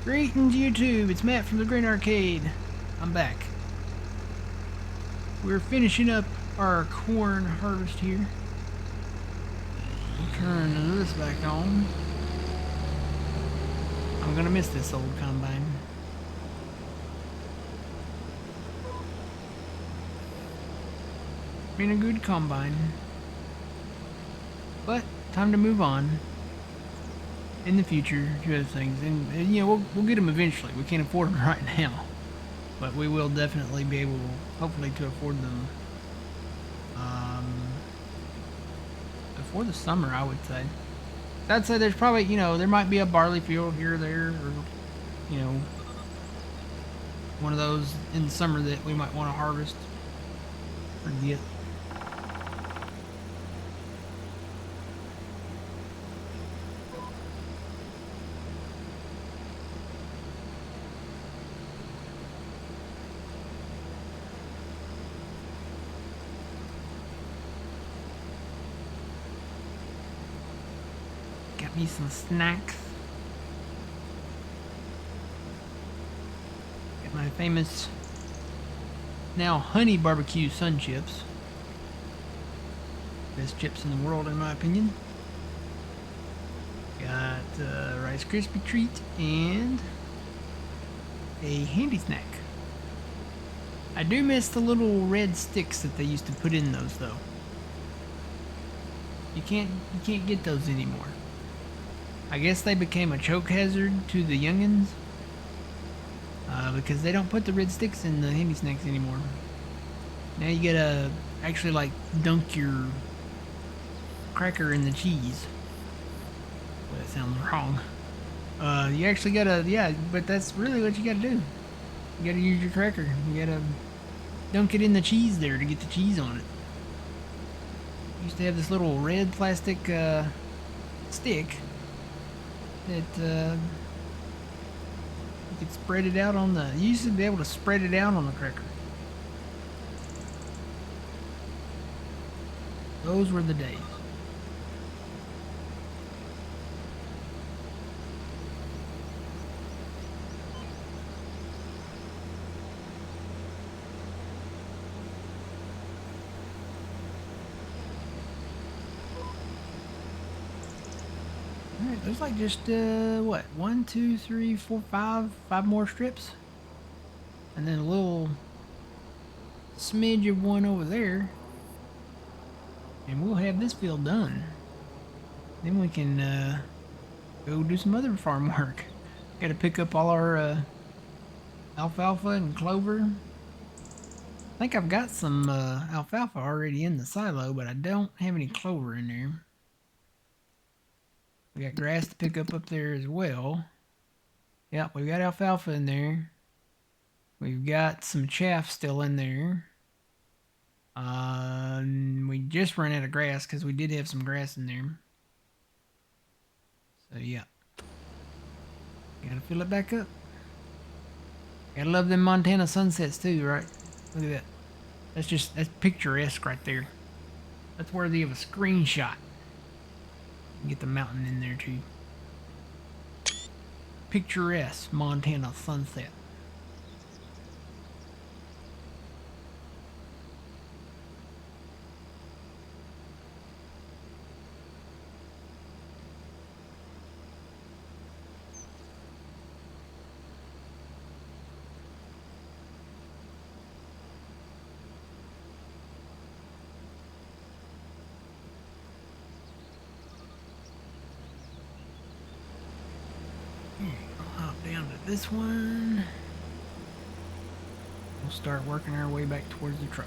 Greetings, YouTube. It's Matt from the Green Arcade. I'm back. We're finishing up our corn harvest here. We'll turn this back on. I'm gonna miss this old combine. Been a good combine. But time to move on. In the future, to other things, and you know we'll get them eventually. We can't afford them right now, but we will definitely be able, hopefully, to afford them before the summer, I would say. I'd say there's probably, there might be a barley field here or there, or one of those in the summer that we might want to harvest or get. Got me some snacks. Got my famous now honey barbecue sun chips. Best chips in the world, in my opinion. Got Rice Krispie treat and a handy snack. I do miss the little red sticks that they used to put in those, though. You can't get those anymore. I guess they became a choke hazard to the youngins because they don't put the red sticks in the handy snacks anymore. Now you gotta actually like dunk your cracker in the cheese. Well, that sounds wrong. You actually gotta, yeah, but that's really what you gotta do. You gotta use your cracker. You gotta dunk it in the cheese there to get the cheese on it. Used to have this little red plastic stick that you could spread it out on the. You used to be able to spread it out on the cracker. Those were the days. Alright, there's like just, what? 1, 2, 3, 4, 5 more strips. And then a little smidge of one over there. And we'll have this field done. Then we can, go do some other farm work. Gotta pick up all our, alfalfa and clover. I think I've got some, alfalfa already in the silo, but I don't have any clover in there. We got grass to pick up there as well. Yep, we've got alfalfa in there. We've got some chaff still in there. We just ran out of grass because we did have some grass in there. So yeah. Gotta fill it back up. Gotta love them Montana sunsets too, right? Look at that. That's picturesque right there. That's worthy of a screenshot. Get the mountain in there too. Picturesque Montana sunset. I'll hop down to this one. We'll start working our way back towards the truck.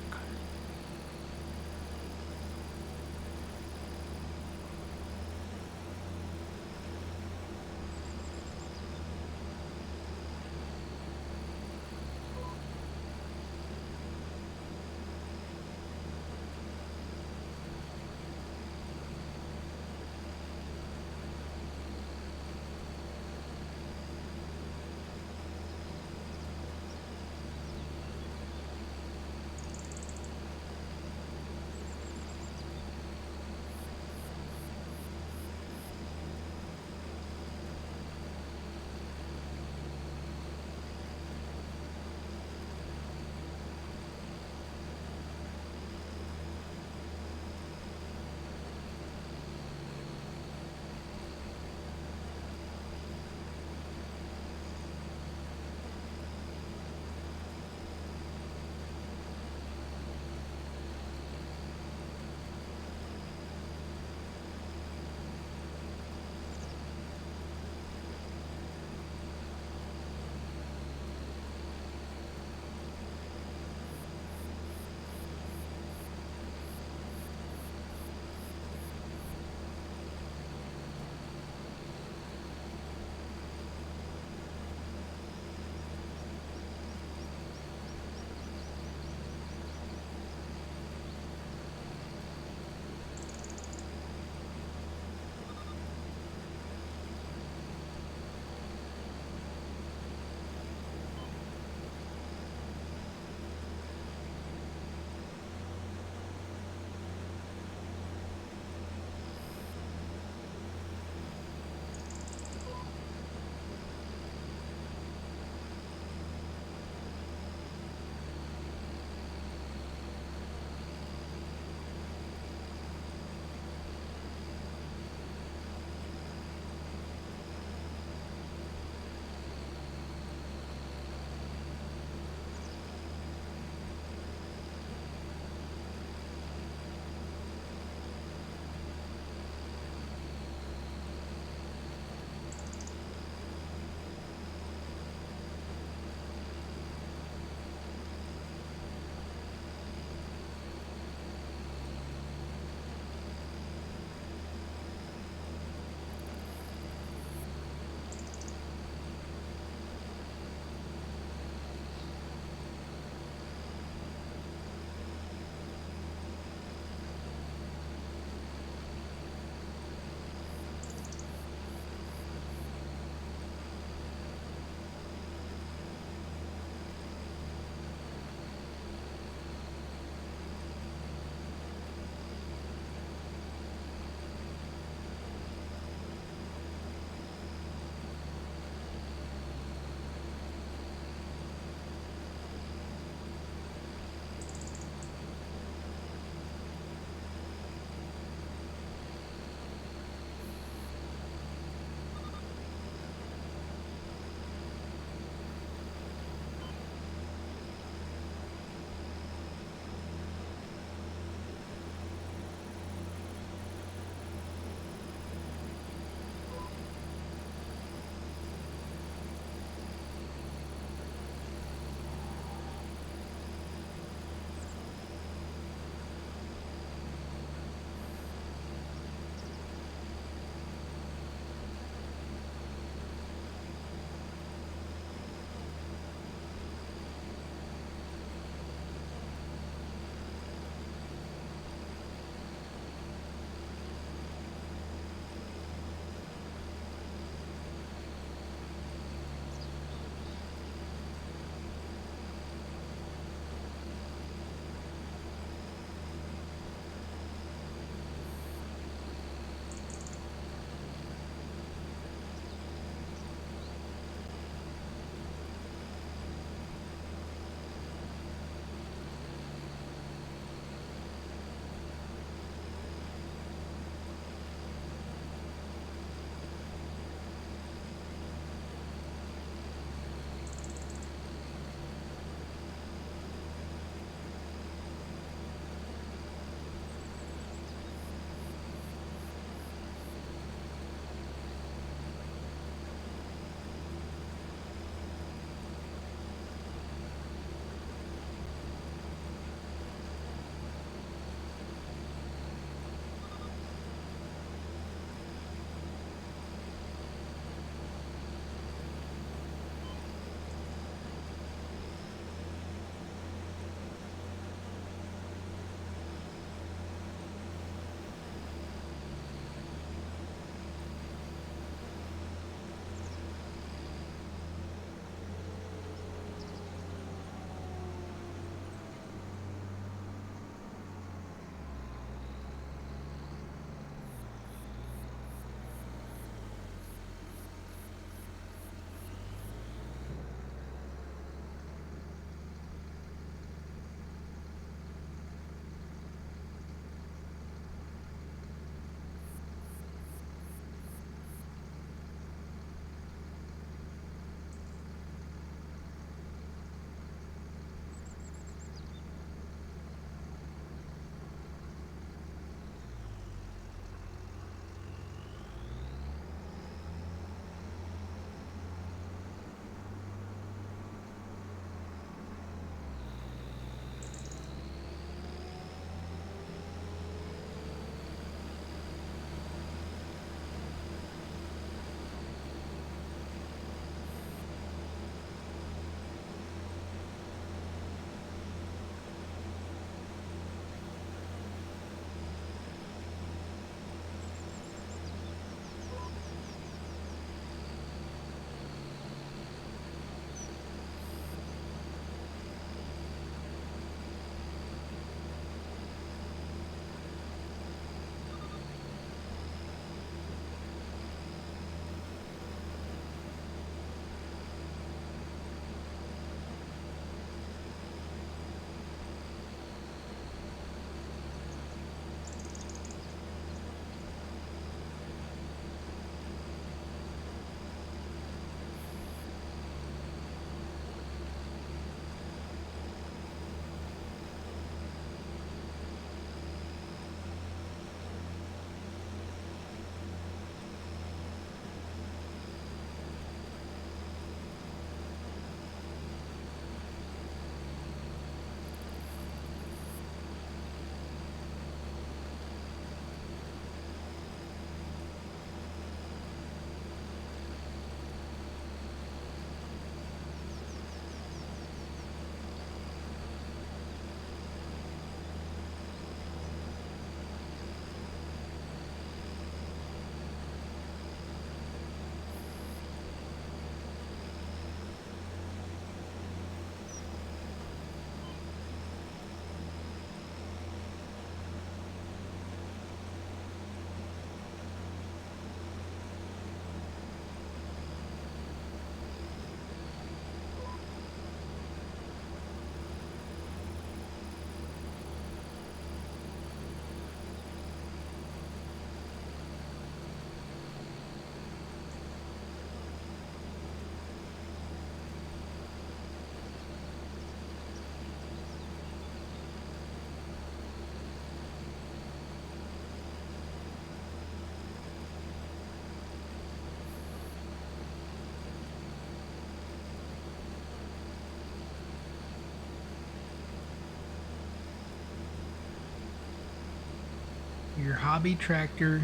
Your hobby tractor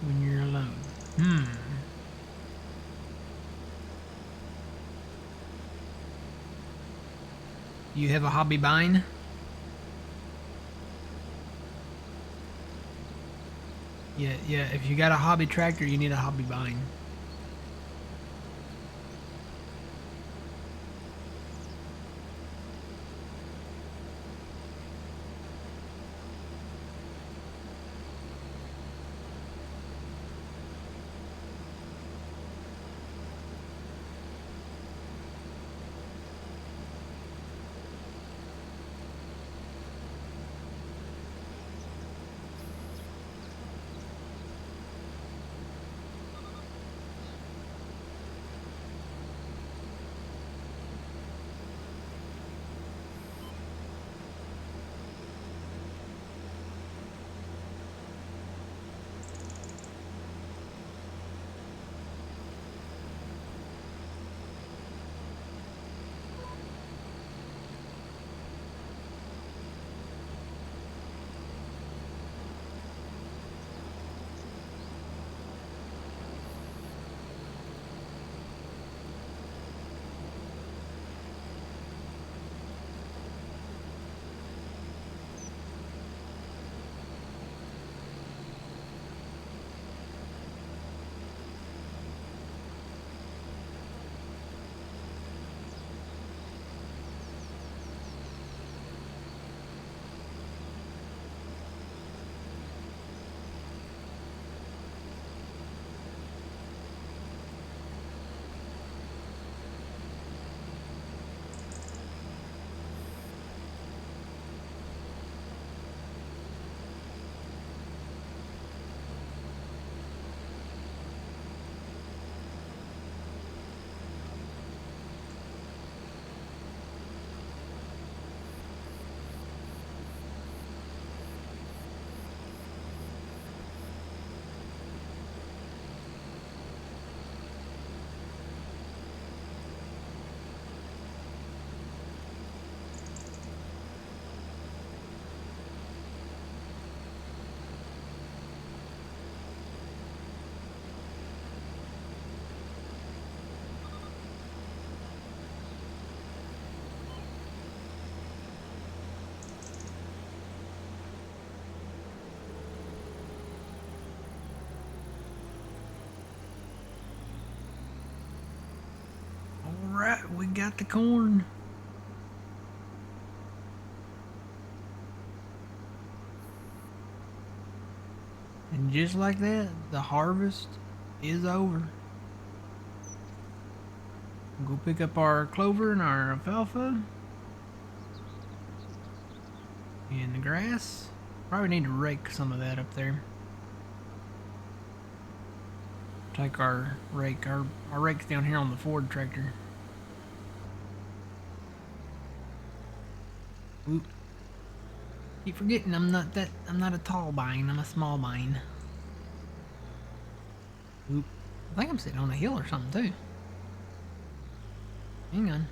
when you're alone. You have a hobby bind? Yeah, if you got a hobby tractor, you need a hobby bind. Alright, we got the corn. And just like that, the harvest is over. We'll go pick up our clover and our alfalfa. And the grass. Probably need to rake some of that up there. Take our rake. Our rake's down here on the Ford tractor. Oop. Keep forgetting I'm not a tall bind, I'm a small bind. Oop. I think I'm sitting on a hill or something too. Hang on.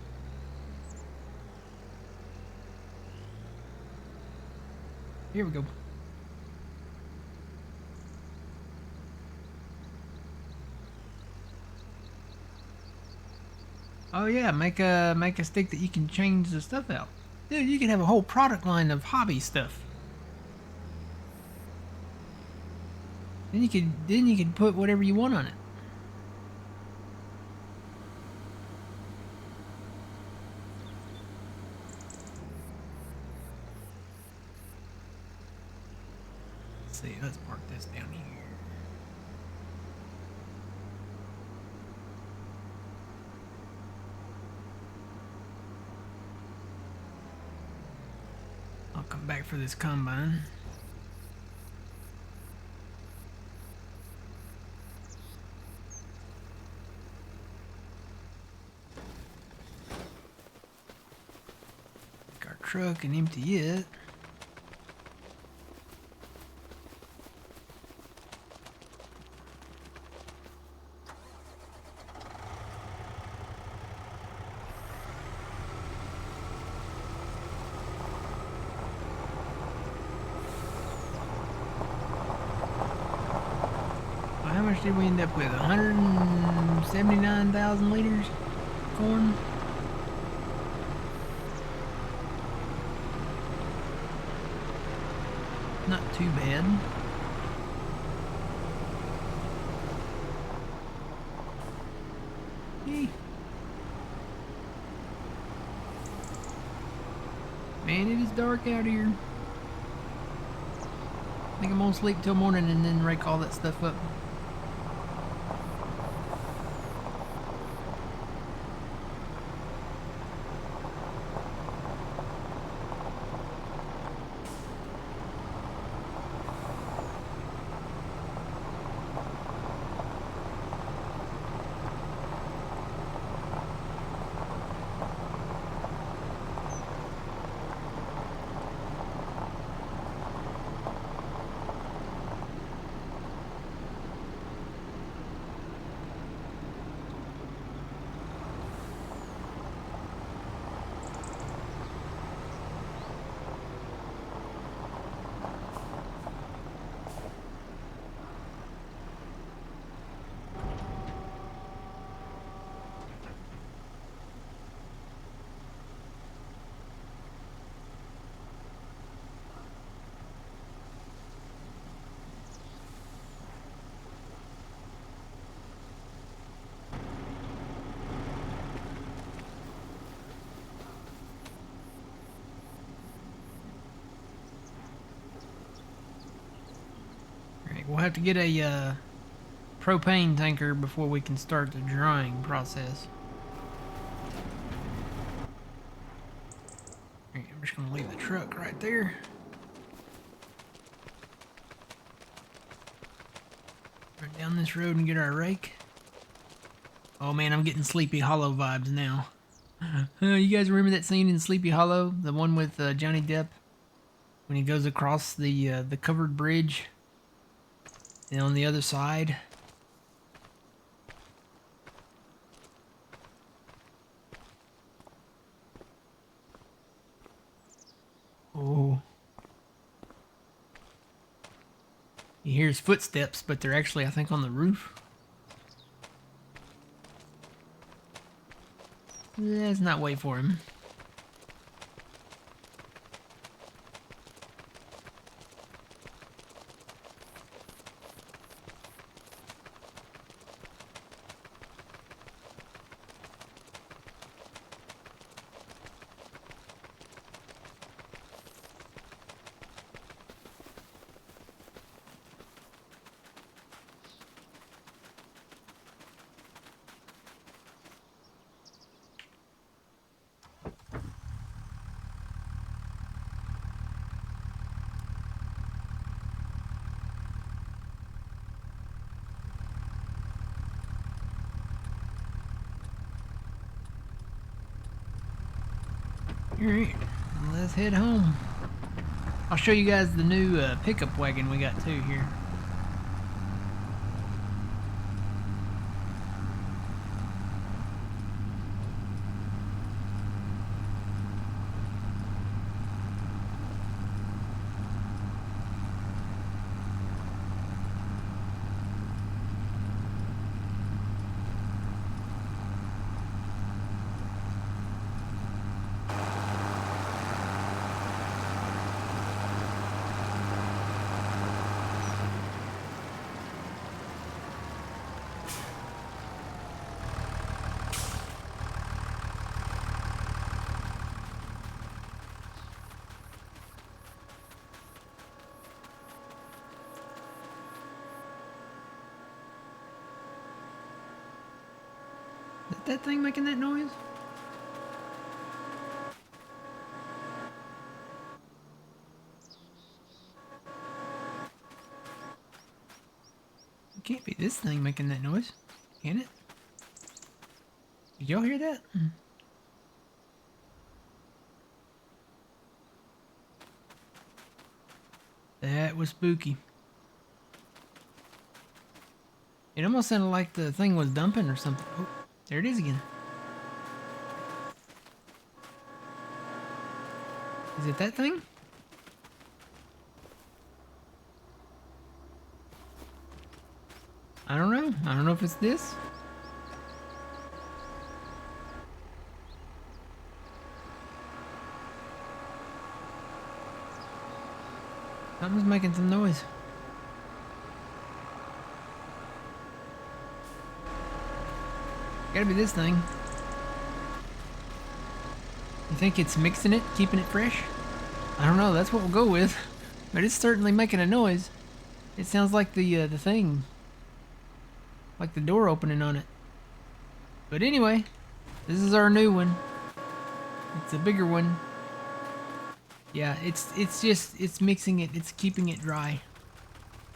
Here we go. Oh yeah, make a stick that you can change the stuff out. Dude, you can have a whole product line of hobby stuff. Then you could put whatever you want on it. Let's see, let's park this down here. I'll come back for this combine. Take our truck and empty it. much did we end up with? 179,000 liters corn? Not too bad. Hey. Man, it is dark out here. I think I'm gonna sleep till morning and then rake all that stuff up. We'll have to get a propane tanker before we can start the drying process. Alright, I'm just gonna leave the truck right there. Run down this road and get our rake. Oh man, I'm getting Sleepy Hollow vibes now. You guys remember that scene in Sleepy Hollow? The one with Johnny Depp? When he goes across the covered bridge? And on the other side? Oh. He hears footsteps, but they're actually, I think, on the roof. Let's not wait for him. Alright, let's head home. I'll show you guys the new pickup wagon we got too here. Is that thing making that noise? It can't be this thing making that noise, can it? Did y'all hear that? That was spooky. It almost sounded like the thing was dumping or something. Oh, there it is again. Is it that thing? I don't know. I don't know if it's this. Something's making some noise. Gotta be this thing. You think it's mixing it, keeping it fresh? I don't know, that's what we'll go with. But it's certainly making a noise. It sounds like the thing. Like the door opening on it. But anyway, this is our new one. It's a bigger one. Yeah, it's mixing it, it's keeping it dry.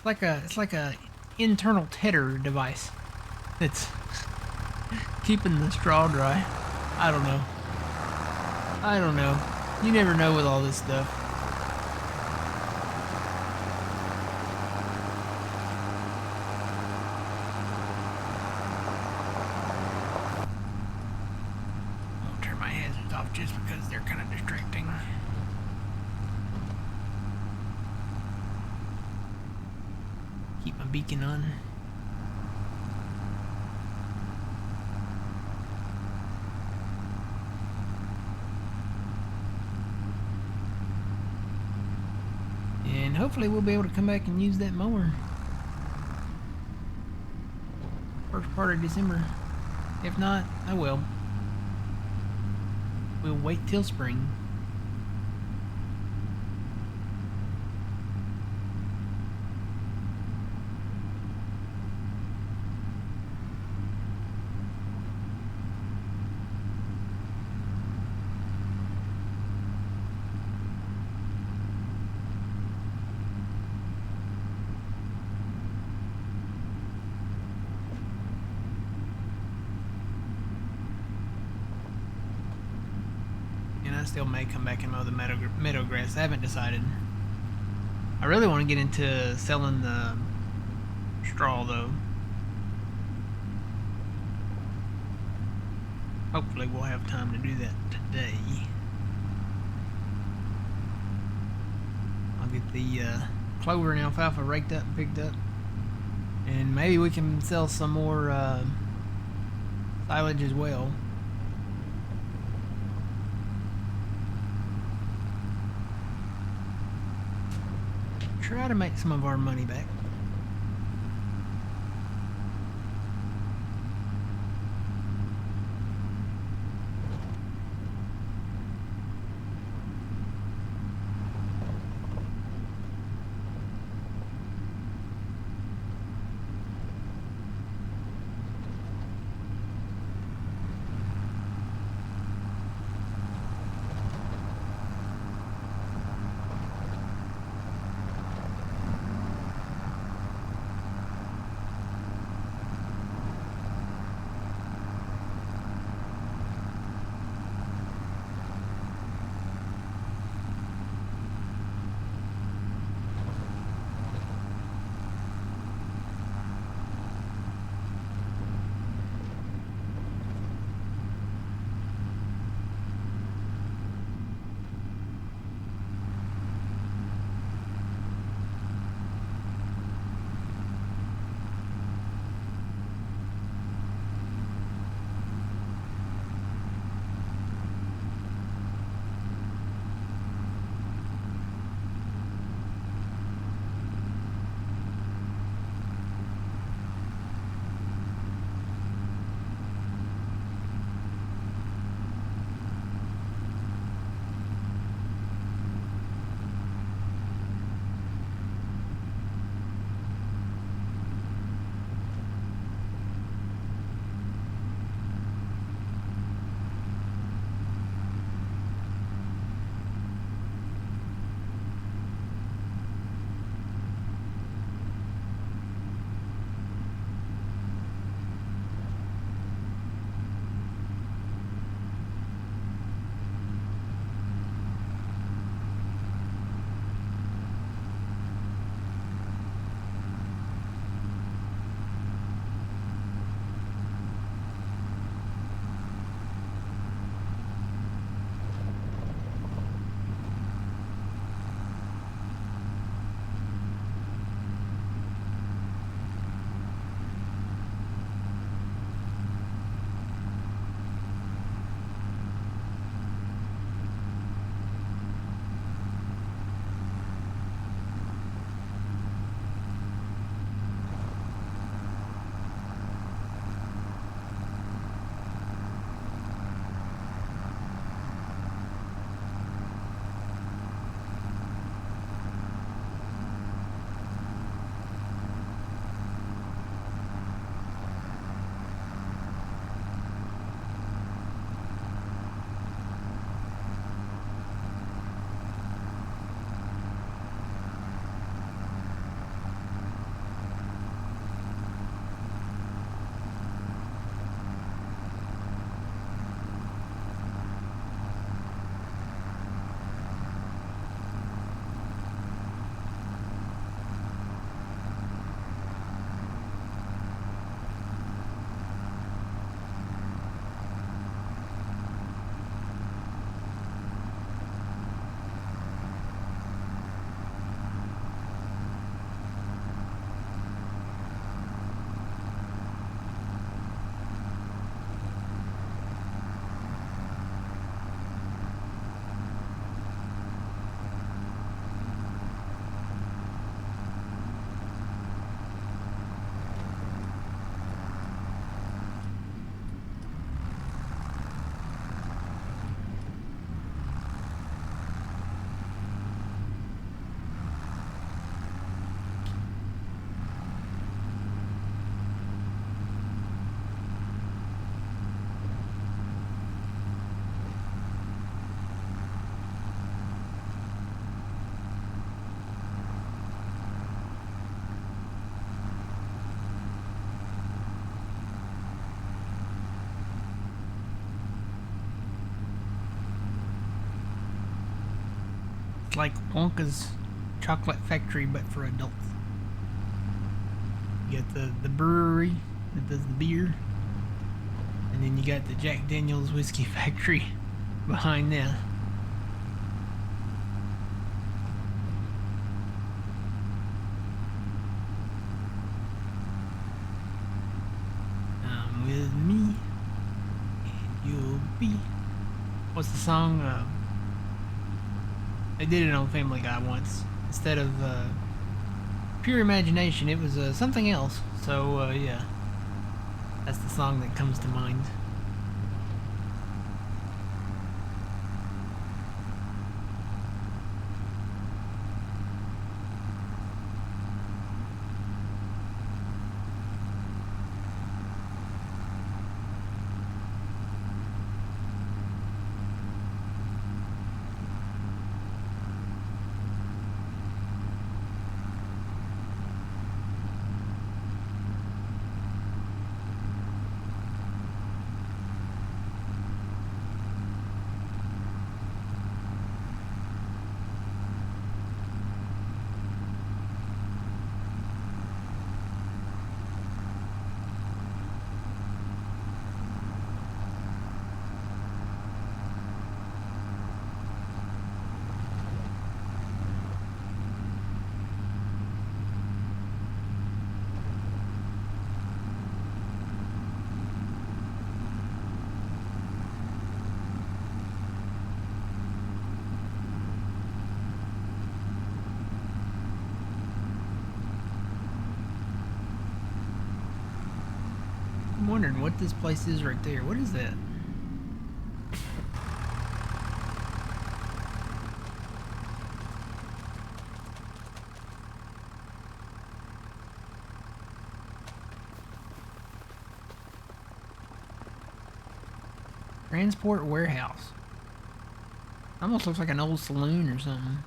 It's like a internal tedder device. It's keeping the straw dry. I don't know. I don't know. You never know with all this stuff. I'll turn my hazards off just because they're kind of distracting. Keep my beacon on. And hopefully we'll be able to come back and use that mower. First part of December. If not, I will. We'll wait till spring. I still may come back and mow the meadow grass. I haven't decided. I really want to get into selling the straw though. Hopefully we'll have time to do that today. I'll get the clover and alfalfa raked up and picked up. And maybe we can sell some more silage as well. Try to make some of our money back. It's like Wonka's chocolate factory, but for adults. You got the brewery that does the beer, and then you got the Jack Daniel's whiskey factory behind that. With me, and you'll be. What's the song? They did it on Family Guy once. Instead of Pure Imagination, it was something else. So, yeah. That's the song that comes to mind. I'm wondering what this place is right there. What is that? Transport warehouse. Almost looks like an old saloon or something.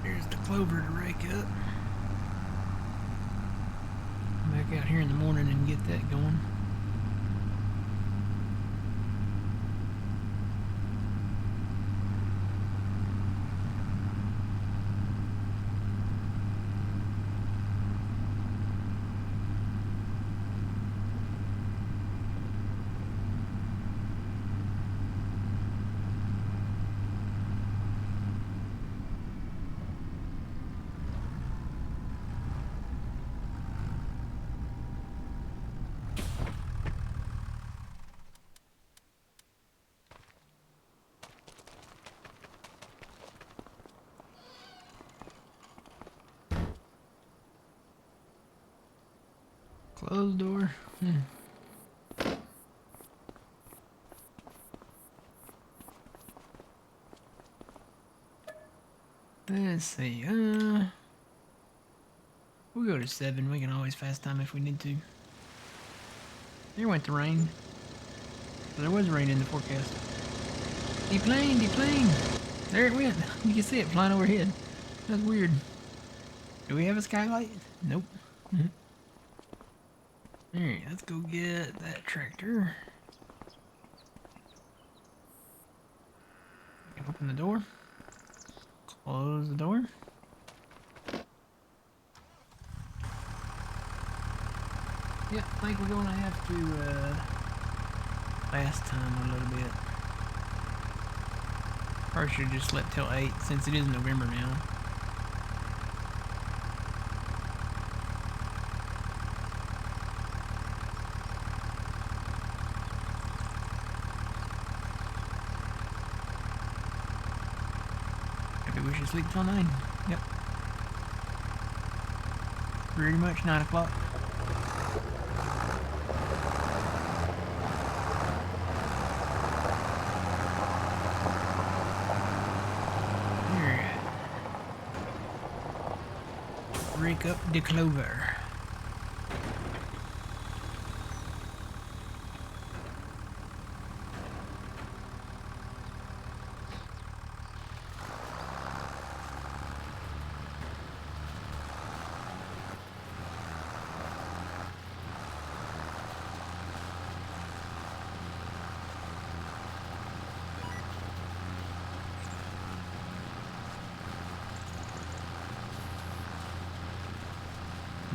There's the clover to rake up. Back out here in the morning and get that going. Closed door. Let's see. We'll go to 7. We can always fast time if we need to. There went the rain. There was rain in the forecast. Deplane, deplane. There it went. You can see it flying overhead. That's weird. Do we have a skylight? Nope. Alright, let's go get that tractor. Open the door. Close the door. Yep, I think we're going to have to fast time a little bit. Probably should have just slept till 8 since it is November now. wish I sleep till 9. Yep. Pretty much 9 o'clock. Alright. Rake up the clover.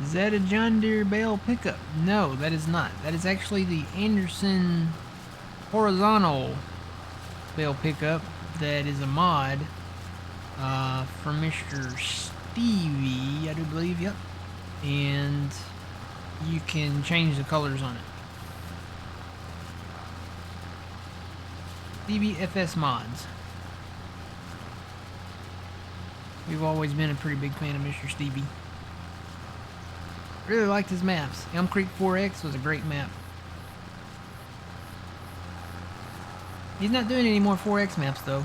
Is that a John Deere bale pickup? No, that is not. That is actually the Anderson horizontal bale pickup. That is a mod from Mr. Stevie, I do believe. Yep. And you can change the colors on it. Stevie FS Mods. We've always been a pretty big fan of Mr. Stevie. Really liked his maps. Elm Creek 4X was a great map. He's not doing any more 4X maps though.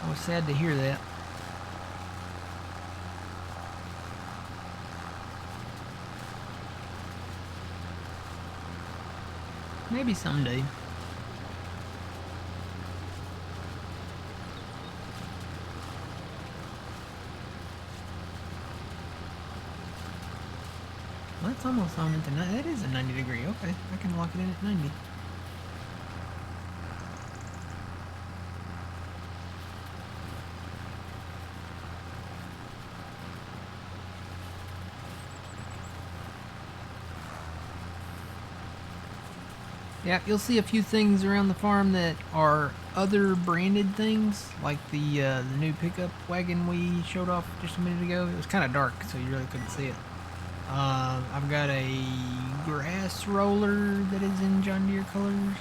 I was sad to hear that. Maybe someday. Well, that's almost on into 90. That is a 90 degree. Okay, I can lock it in at 90. Yeah, you'll see a few things around the farm that are other branded things, like the new pickup wagon we showed off just a minute ago. It was kind of dark, so you really couldn't see it. I've got a grass roller that is in John Deere colors.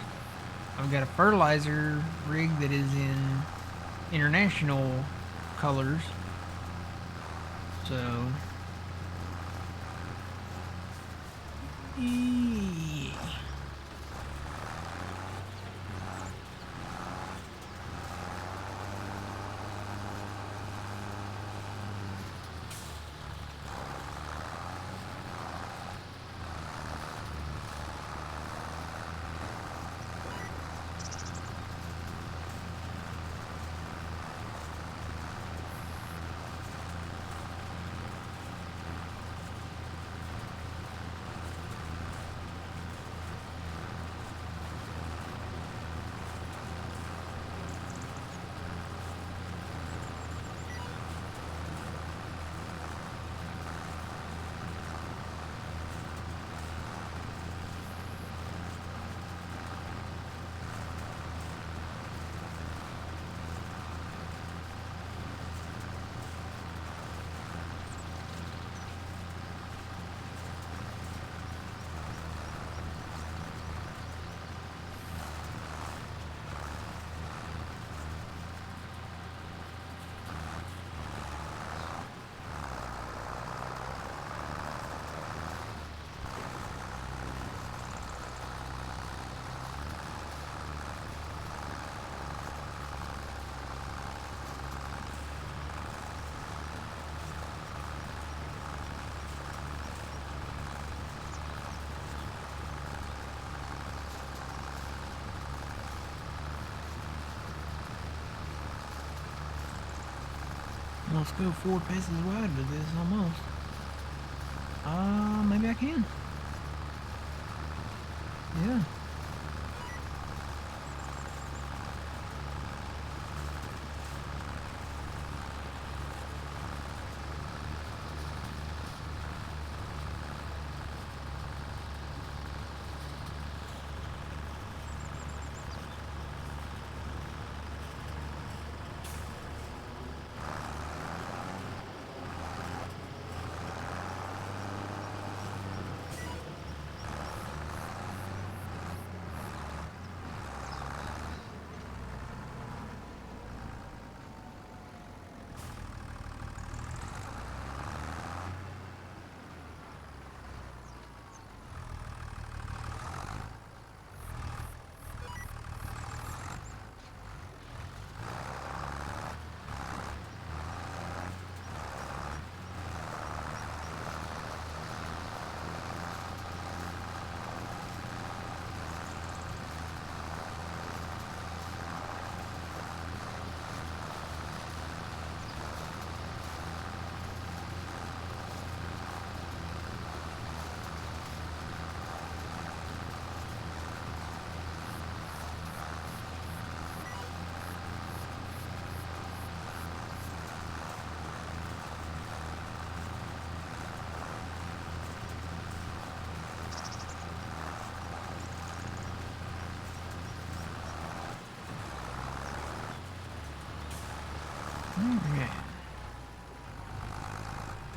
I've got a fertilizer rig that is in international colors. So, yeah. Let's go 4 passes wide with this almost. Maybe I can. Yeah.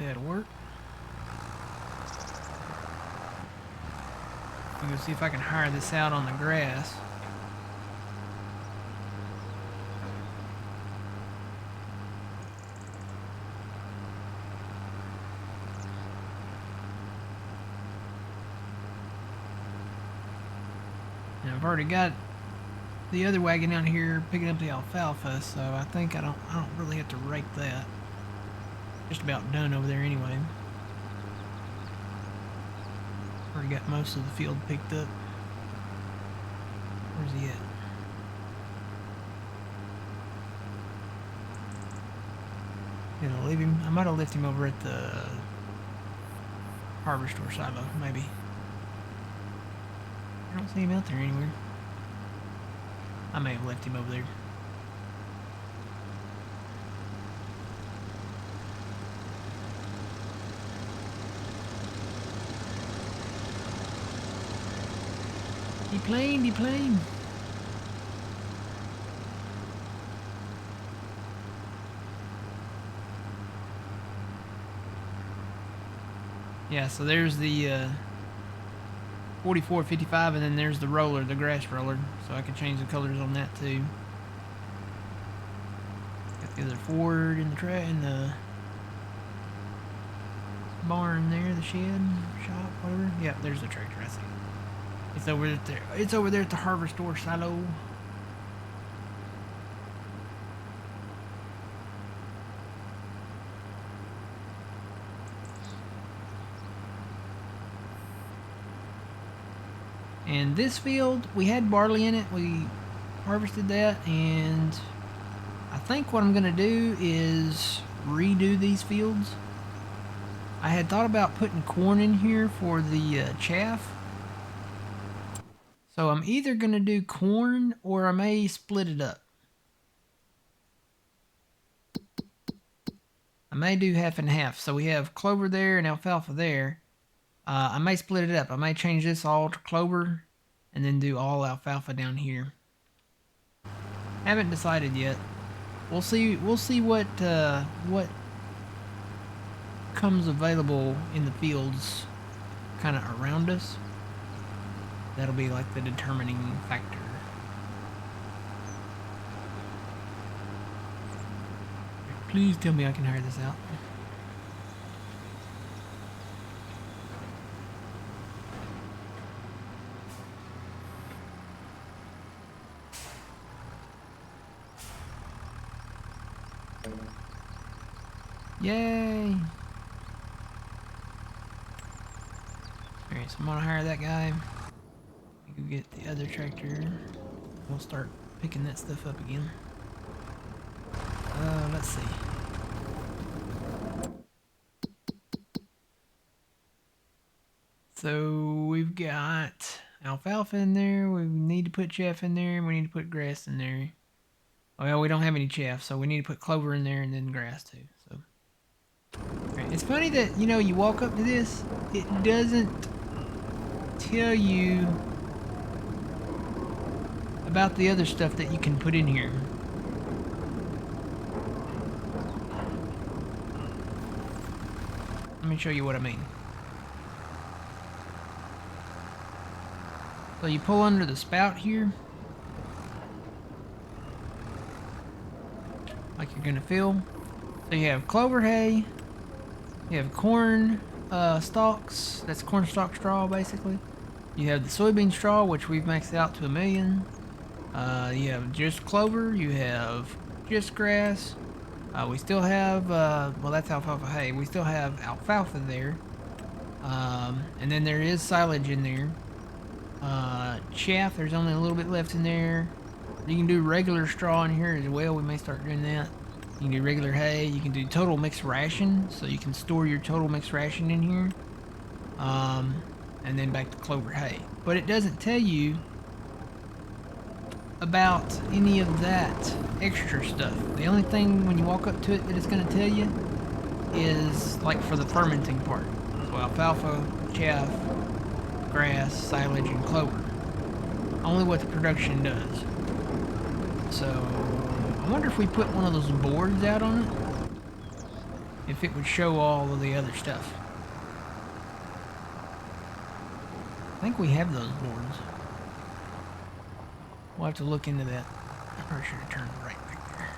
that'll work. I'm gonna see if I can hire this out on the grass. And I've already got the other wagon out here picking up the alfalfa, so I think I don't really have to rake that. Just about done over there anyway. Already got most of the field picked up. Where's he at? Gonna leave him. I might have left him over at the harvester silo, maybe. I don't see him out there anywhere. I may have left him over there. The plane. Yeah, so there's the 44, 55, and then there's the roller, the grass roller. So I can change the colors on that too. Got the other Ford in the barn there, the shed, shop, whatever. Yeah, there's the tractor, I see. It's over there. It's over there at the harvester silo. And this field, we had barley in it. We harvested that, and I think what I'm gonna do is redo these fields. I had thought about putting corn in here for the chaff. So I'm either going to do corn or I may split it up. I may do half and half. So we have clover there and alfalfa there. I may split it up. I may change this all to clover and then do all alfalfa down here. Haven't decided yet. We'll see what comes available in the fields kind of around us. That'll be like the determining factor. Please tell me I can hire this out. Yay! Alright, so I'm gonna hire that guy. Go get the other tractor. We'll start picking that stuff up again. Let's see. So we've got alfalfa in there. We need to put chaff in there. And we need to put grass in there. Well, we don't have any chaff, so we need to put clover in there and then grass too. So right. It's funny that, you know, you walk up to this, it doesn't tell you about the other stuff that you can put in here. Let me show you what I mean. So you pull under the spout here, like you're gonna fill. So you have clover hay, you have corn stalks, that's corn stalk straw basically. You have the soybean straw, which we've maxed out to 1 million. You have just clover, you have just grass. We still have, well, that's alfalfa hay. We still have alfalfa there. And then there is silage in there. Chaff, there's only a little bit left in there. You can do regular straw in here as well. We may start doing that. You can do regular hay. You can do total mixed ration, so you can store your total mixed ration in here. And then back to clover hay. But it doesn't tell you about any of that extra stuff. The only thing when you walk up to it that it's going to tell you is like for the fermenting part. So alfalfa, chaff, grass, silage, and clover. Only what the production does. So I wonder if we put one of those boards out on it. if it would show all of the other stuff. I think we have those boards. We'll have to look into that. I probably should have turned right back there.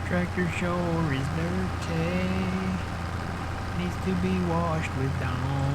Tractor sure is dirty. Needs to be washed with Dawn.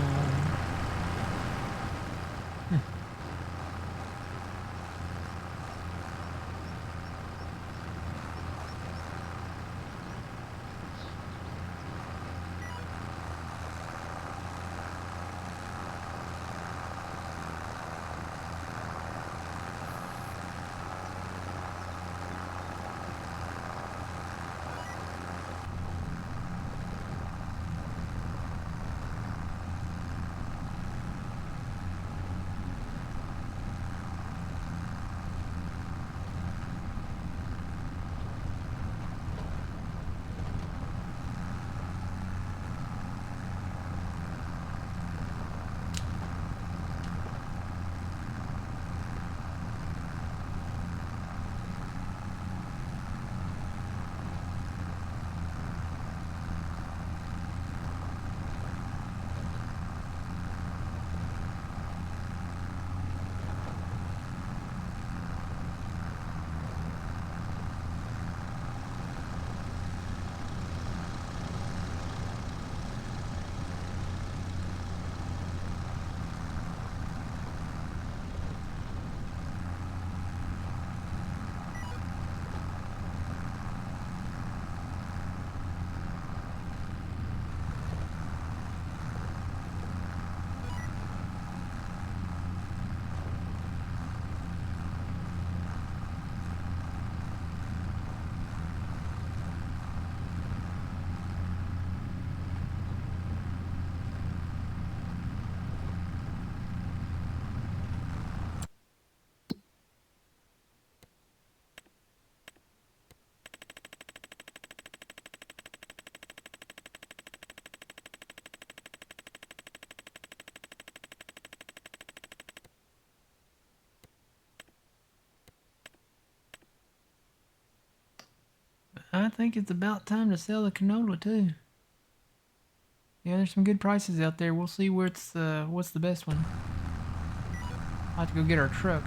I think it's about time to sell the canola too. Yeah, there's some good prices out there. We'll see what's the best one. I'll have to go get our truck.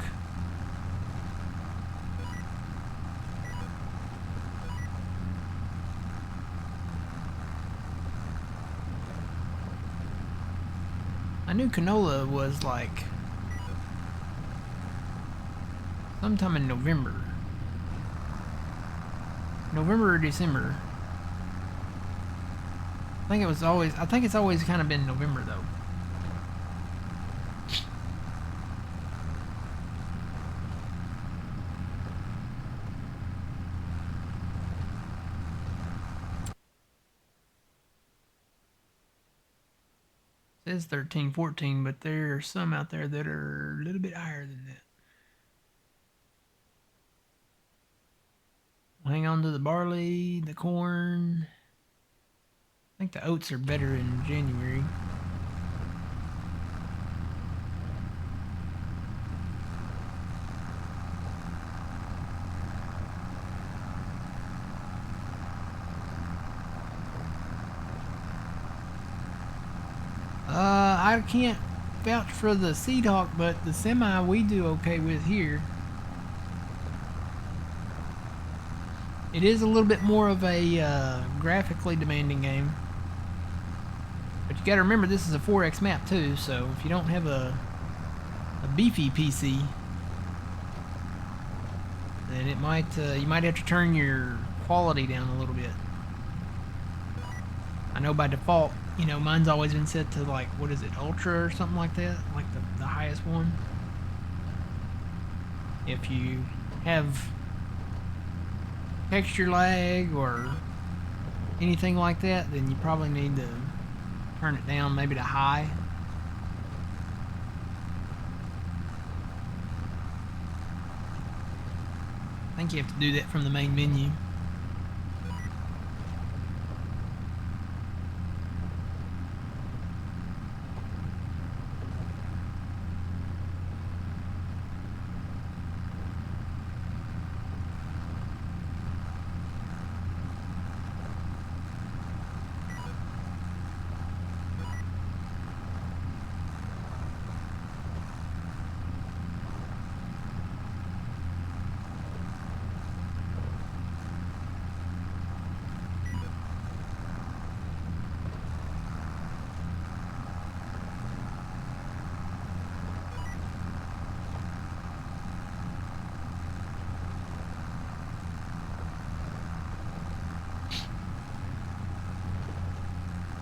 I knew canola was like sometime in November. November or December. I think it's always kind of been November though. It says 13, 14, but there are some out there that are a little bit higher than that. Hang on to the barley, the corn. I think the oats are better in January. I can't vouch for the Seed Hawk, but the Semi we do okay with here. It is a little bit more of a graphically demanding game. But you gotta remember this is a 4X map too, so if you don't have a beefy PC, then it might you might have to turn your quality down a little bit. I know by default, you know, mine's always been set to like, what is it, Ultra or something like that, like the highest one. If you have texture lag or anything like that, then you probably need to turn it down maybe to high. I think you have to do that from the main menu.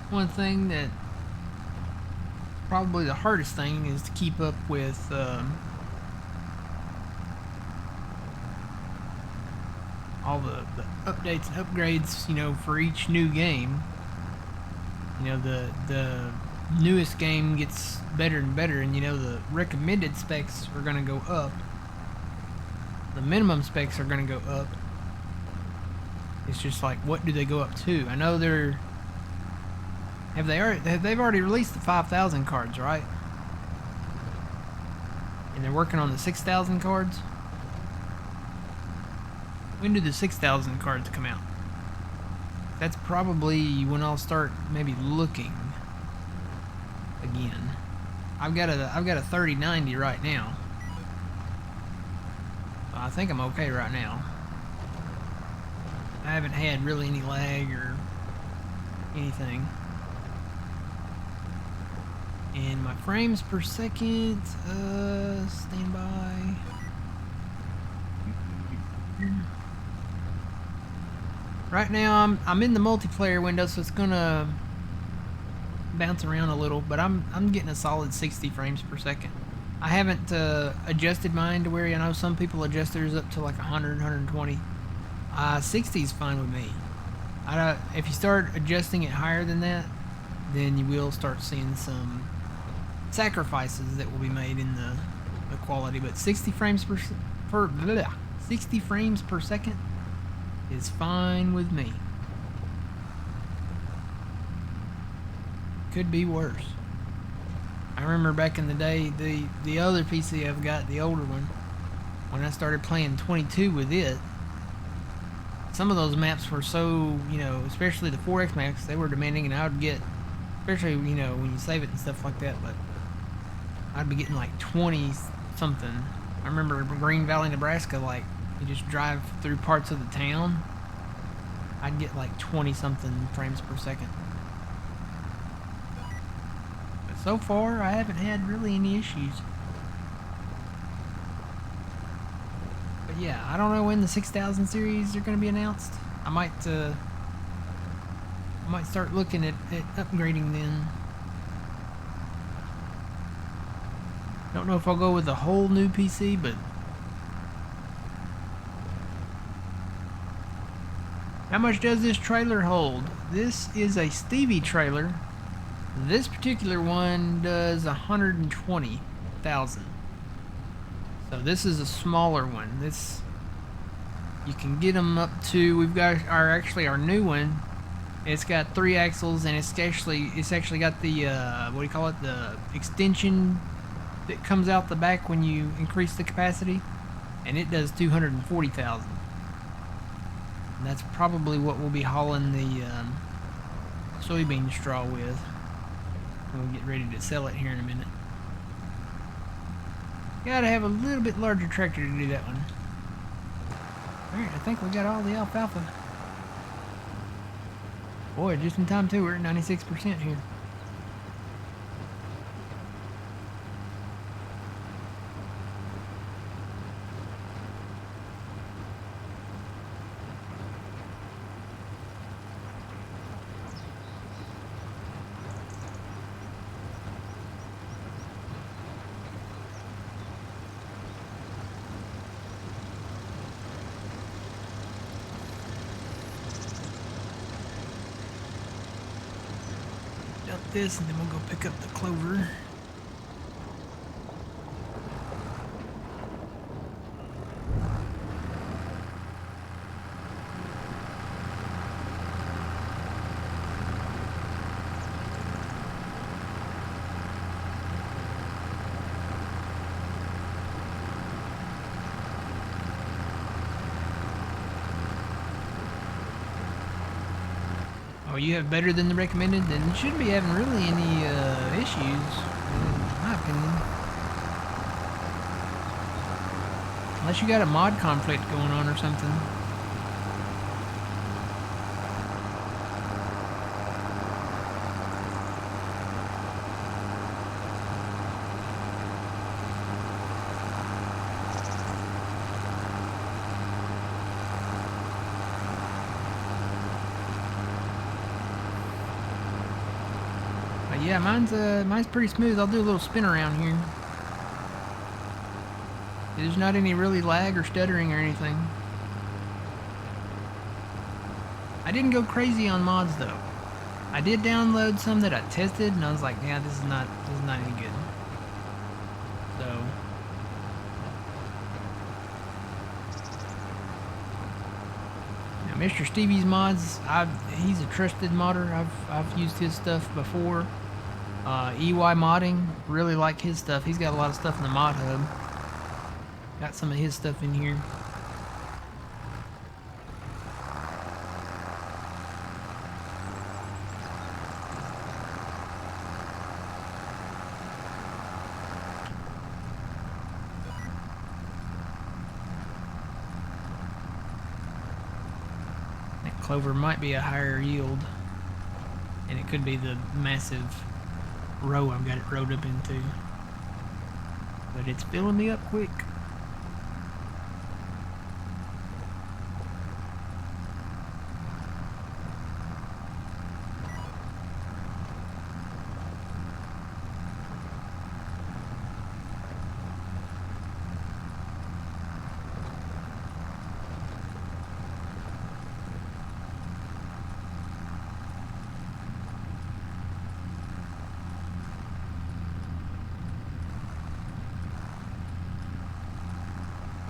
One thing that probably the hardest thing is to keep up with all the updates and upgrades, you know, for each new game. You know, the newest game gets better and better, and you know the recommended specs are going to go up. The minimum specs are going to go up. It's just like, what do they go up to? I know they're they've already released the 5,000 cards, right? And they're working on the 6,000 cards. When do the 6,000 cards come out? That's probably when I'll start maybe looking again. I've got a 3090 right now. So I think I'm okay right now. I haven't had really any lag or anything. And my frames per second, stand by. Right now I'm in the multiplayer window, so it's gonna bounce around a little, but I'm getting a solid 60 frames per second. I haven't adjusted mine to where, I know some people adjust theirs up to like 100, 120. 60 is fine with me. If you start adjusting it higher than that, then you will start seeing some sacrifices that will be made in the quality. But 60 frames per 60 frames per second is fine with me. Could be worse. I remember back in the day, the other PC I've got, the older one, when I started playing 22 with it, some of those maps were so, you know, especially the 4X maps, they were demanding, and I would get, especially, you know, when you save it and stuff like that, but I'd be getting like 20 something. I remember Green Valley, Nebraska, like, you just drive through parts of the town, I'd get like 20 something frames per second. But so far I haven't had really any issues. But yeah, I don't know when the 6000 series are going to be announced. I might start looking at upgrading then. Don't know if I'll go with a whole new PC, but how much does this trailer hold? This is a Stevie trailer. This particular one does 120,000. So this is a smaller one. This, you can get them up to, we've got our new one. It's got 3 axles, and it's actually got the what do you call it? The extension that comes out the back when you increase the capacity, and it does 240,000. And that's probably what we'll be hauling the soybean straw with. We'll get ready to sell it here in a minute. Gotta have a little bit larger tractor to do that one. Alright, I think we got all the alfalfa. Boy, just in time too, we're at 96% here. This, and then we'll go pick up the clover. Oh, you have better than the recommended? Then you shouldn't be having really any issues, in my opinion. Unless you got a mod conflict going on or something. Yeah, mine's pretty smooth. I'll do a little spin around here. There's not any really lag or stuttering or anything. I didn't go crazy on mods though. I did download some that I tested, and I was like, yeah, this is not any good. So now, Mr. Stevie's mods, he's a trusted modder. I've used his stuff before. EY modding, really like his stuff. He's got a lot of stuff in the mod hub. Got some of his stuff in here. That clover might be a higher yield, and it could be the massive row I've got it rowed up into, but it's filling me up quick.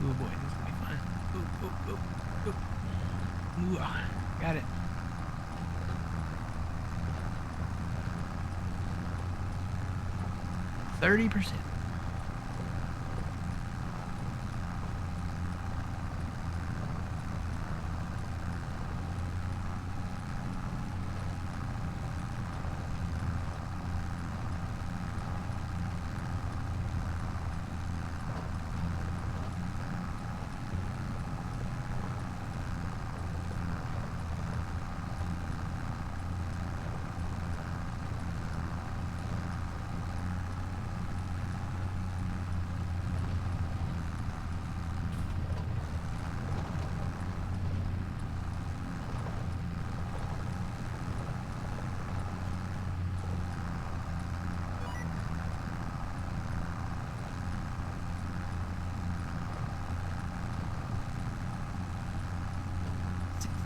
Oh boy, this is gonna be fun. Ooh, got it. %30.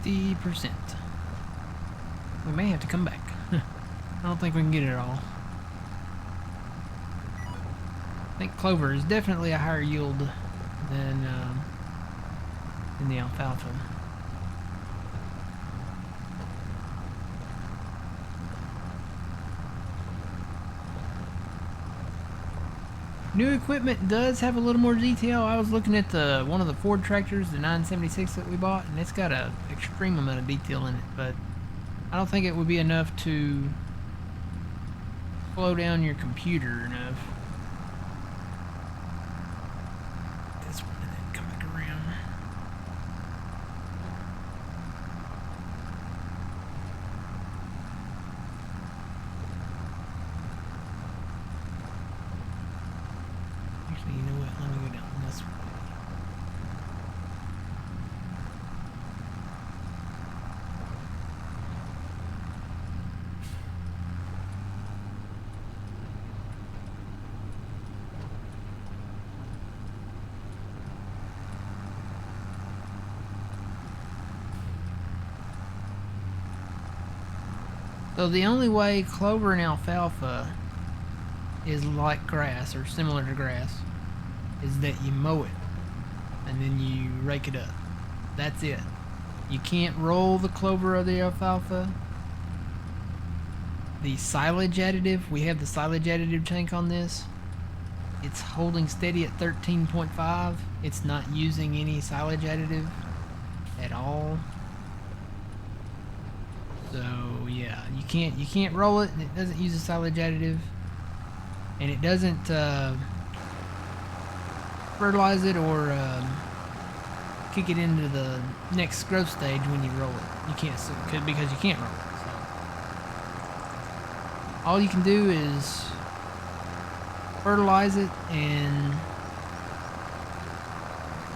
50%. We may have to come back. I don't think we can get it all. I think clover is definitely a higher yield than the alfalfa. New equipment does have a little more detail. I was looking at one of the Ford tractors, the 976 that we bought, and it's got an extreme amount of detail in it, but I don't think it would be enough to slow down your computer enough. This one and then come back around. Actually, you know what? Let me go down this way. So the only way clover and alfalfa is like grass or similar to grass is that you mow it and then you rake it up. That's it. You can't roll the clover or the alfalfa. The silage additive, we have the silage additive tank on this. It's holding steady at 13.5. It's not using any silage additive at all. So yeah, you can't roll it, and it doesn't use a silage additive, and it doesn't fertilize it or kick it into the next growth stage when you roll it. You can't, because you can't roll it. So all you can do is fertilize it, and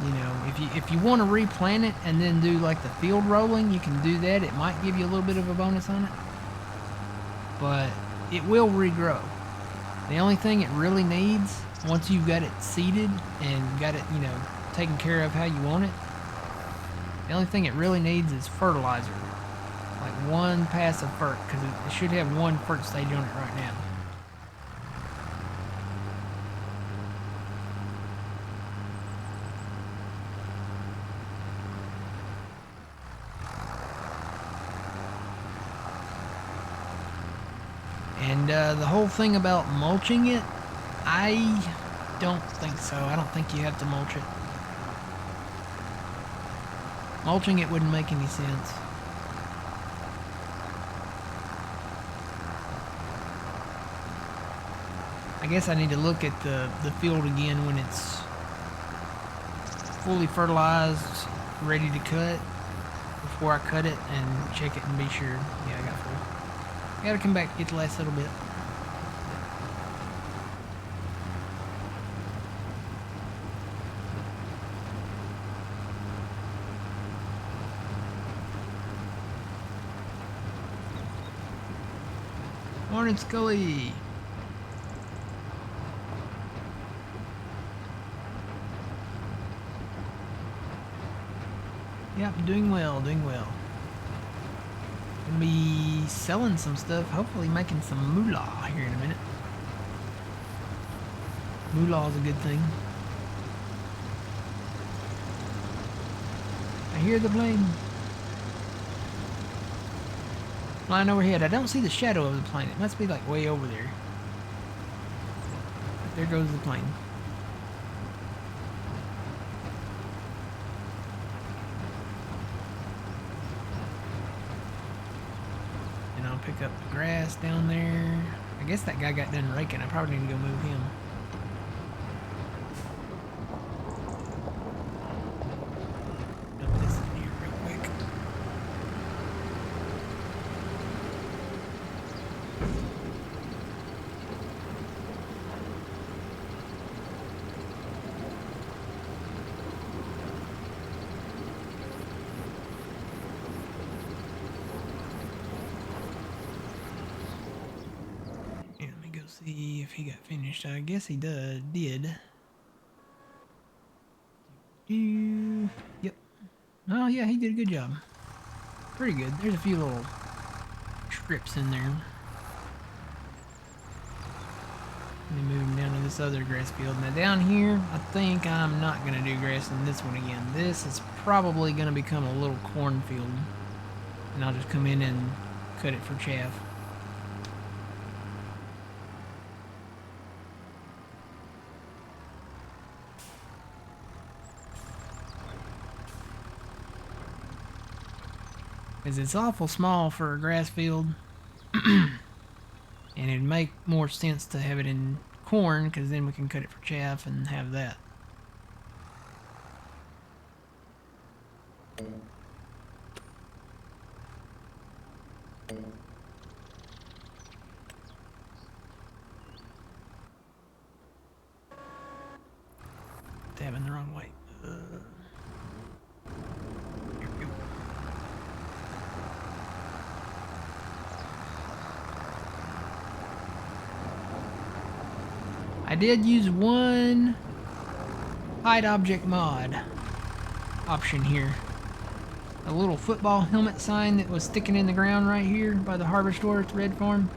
you know, if you want to replant it and then do like the field rolling, you can do that. It might give you a little bit of a bonus on it, but it will regrow. The only thing it really needs, once you've got it seeded and got it, you know, taken care of how you want it, the only thing it really needs is fertilizer. Like one pass of fert, because it should have one fert stage on it right now. And the whole thing about mulching it, I don't think so. I don't think you have to mulch it. Mulching it wouldn't make any sense. I guess I need to look at the field again when it's fully fertilized, ready to cut, before I cut it, and check it and be sure. Yeah, I got full. I gotta come back, get the last little bit. Morning, Scully. Yep, doing well, doing well. Gonna be selling some stuff, hopefully making some moolah here in a minute. Moolah is a good thing. I hear the plane flying overhead. I don't see the shadow of the plane. It must be like way over there. But there goes the plane. And I'll pick up the grass down there. I guess that guy got done raking. I probably need to go move him. See if he got finished. I guess he did. Yep. Oh yeah, he did a good job. pretty good. There's a few little strips in there. And then moving down to this other grass field. Now down here, I think I'm not going to do grass in this one again. This is probably going to become a little cornfield. And I'll just come in and cut it for chaff. Because it's awful small for a grass field. And it'd make more sense to have it in corn, because then we can cut it for chaff and have that. Tabbing the wrong way. Here we go. I did use one hide object mod option here. A little football helmet sign that was sticking in the ground right here by the harbor store at the red farm.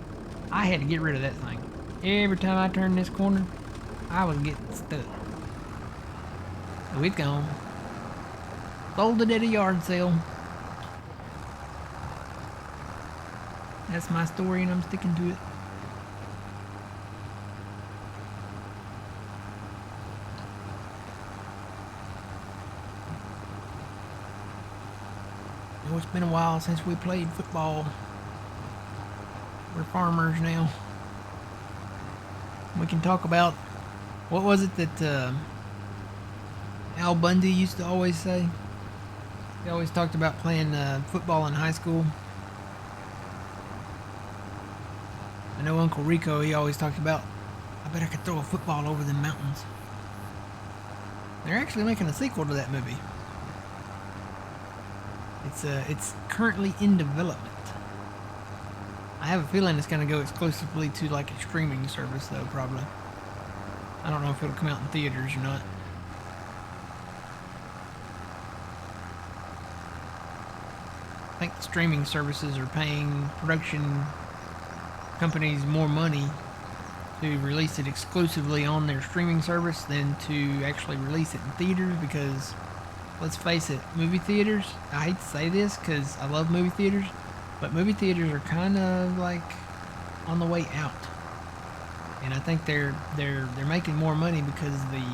I had to get rid of that thing. Every time I turned this corner, I was getting stuck. So it's gone. Sold it at a yard sale. That's my story and I'm sticking to it. Oh, it's been a while since we played football. We're farmers now. We can talk about, what was it that Al Bundy used to always say? He always talked about playing football in high school. I know Uncle Rico, he always talked about, I bet I could throw a football over the mountains. They're actually making a sequel to that movie. It's currently in development. I have a feeling it's going to go exclusively to like a streaming service though, probably. I don't know if it'll come out in theaters or not. I think the streaming services are paying production companies more money to release it exclusively on their streaming service than to actually release it in theaters, because let's face it, movie theaters, I hate to say this because I love movie theaters, but movie theaters are kind of like on the way out. And I think they're making more money because the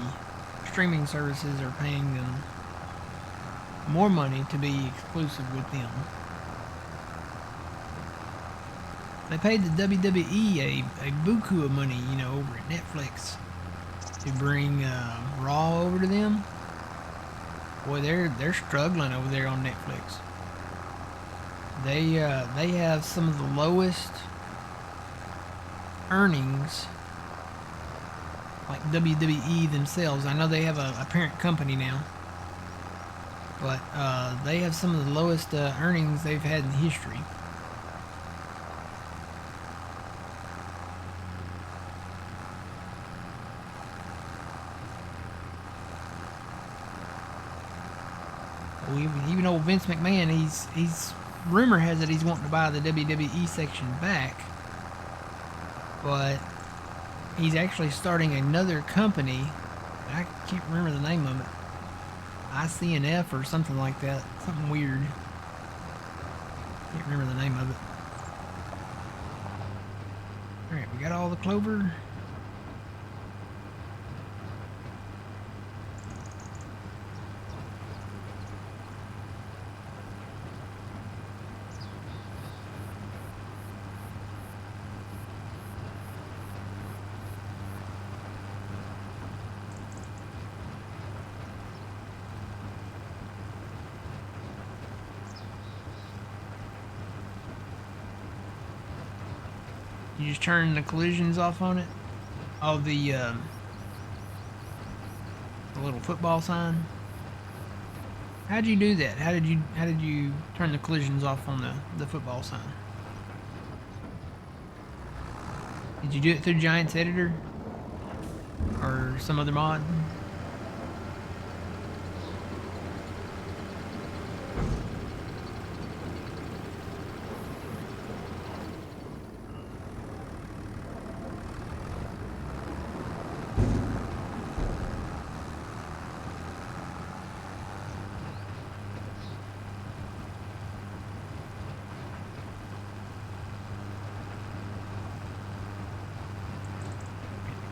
streaming services are paying them more money to be exclusive with them. They paid the WWE a buku of money, you know, over at Netflix to bring Raw over to them. Boy, they're struggling over there on Netflix. They have some of the lowest earnings, like WWE themselves. I know they have a parent company now, but they have some of the lowest earnings they've had in history. Even old Vince McMahon, he's rumor has it he's wanting to buy the WWE section back, but he's actually starting another company. I can't remember the name of it. ICNF or something like that. Something weird. Can't remember the name of it. Alright, we got all the clover. You just turn the collisions off on it. Oh, the little football sign. How'd you do that? How did you turn the collisions off on the football sign? Did you do it through Giants Editor or some other mod?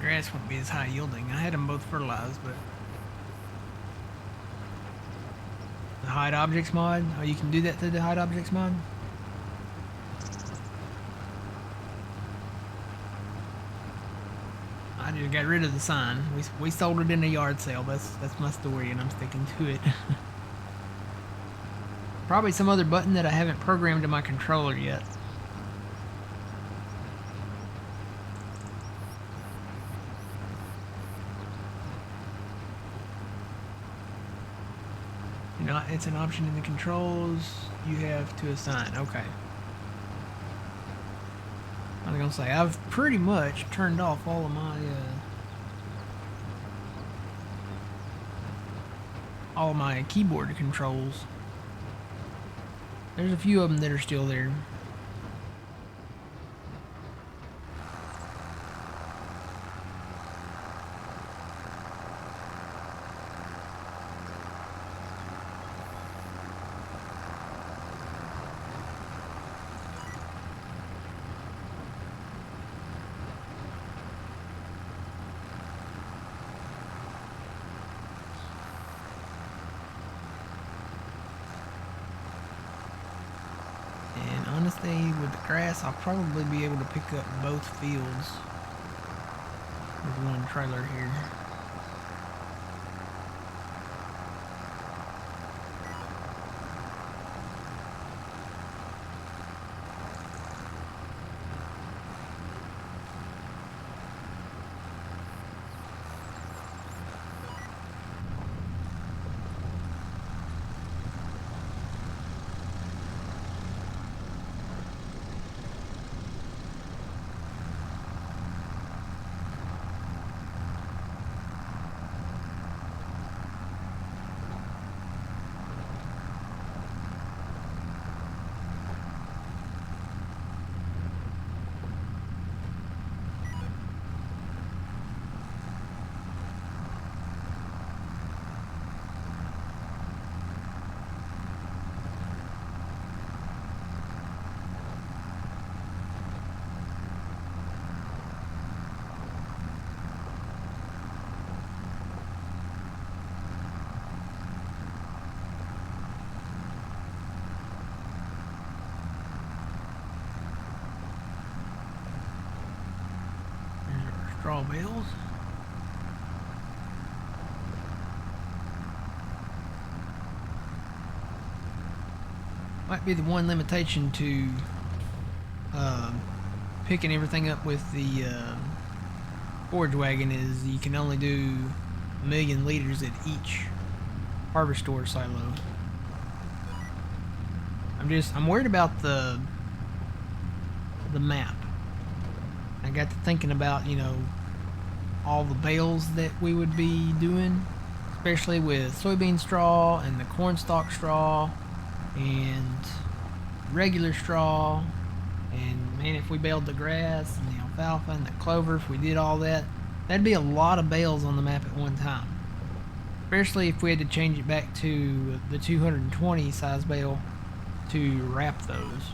Grass won't be as high yielding. I had them both fertilized, but the hide objects mod. Oh, you can do that through the hide objects mod. I just got rid of the sign. We sold it in a yard sale. That's my story, and I'm sticking to it. Probably some other button that I haven't programmed to my controller yet. You know, it's an option in the controls you have to assign. Okay. I was gonna say I've pretty much turned off all of my keyboard controls. There's a few of them that are still there. Honestly, with the grass, I'll probably be able to pick up both fields with one trailer here. Straw bales. Might be the one limitation to picking everything up with the forage wagon is you can only do 1,000,000 liters at each harvester silo. I'm worried about the map. I got to thinking about, you know, all the bales that we would be doing, especially with soybean straw and the cornstalk straw and regular straw, and man, if we baled the grass and the alfalfa and the clover, if we did all that, that'd be a lot of bales on the map at one time, especially if we had to change it back to the 220 size bale to wrap those.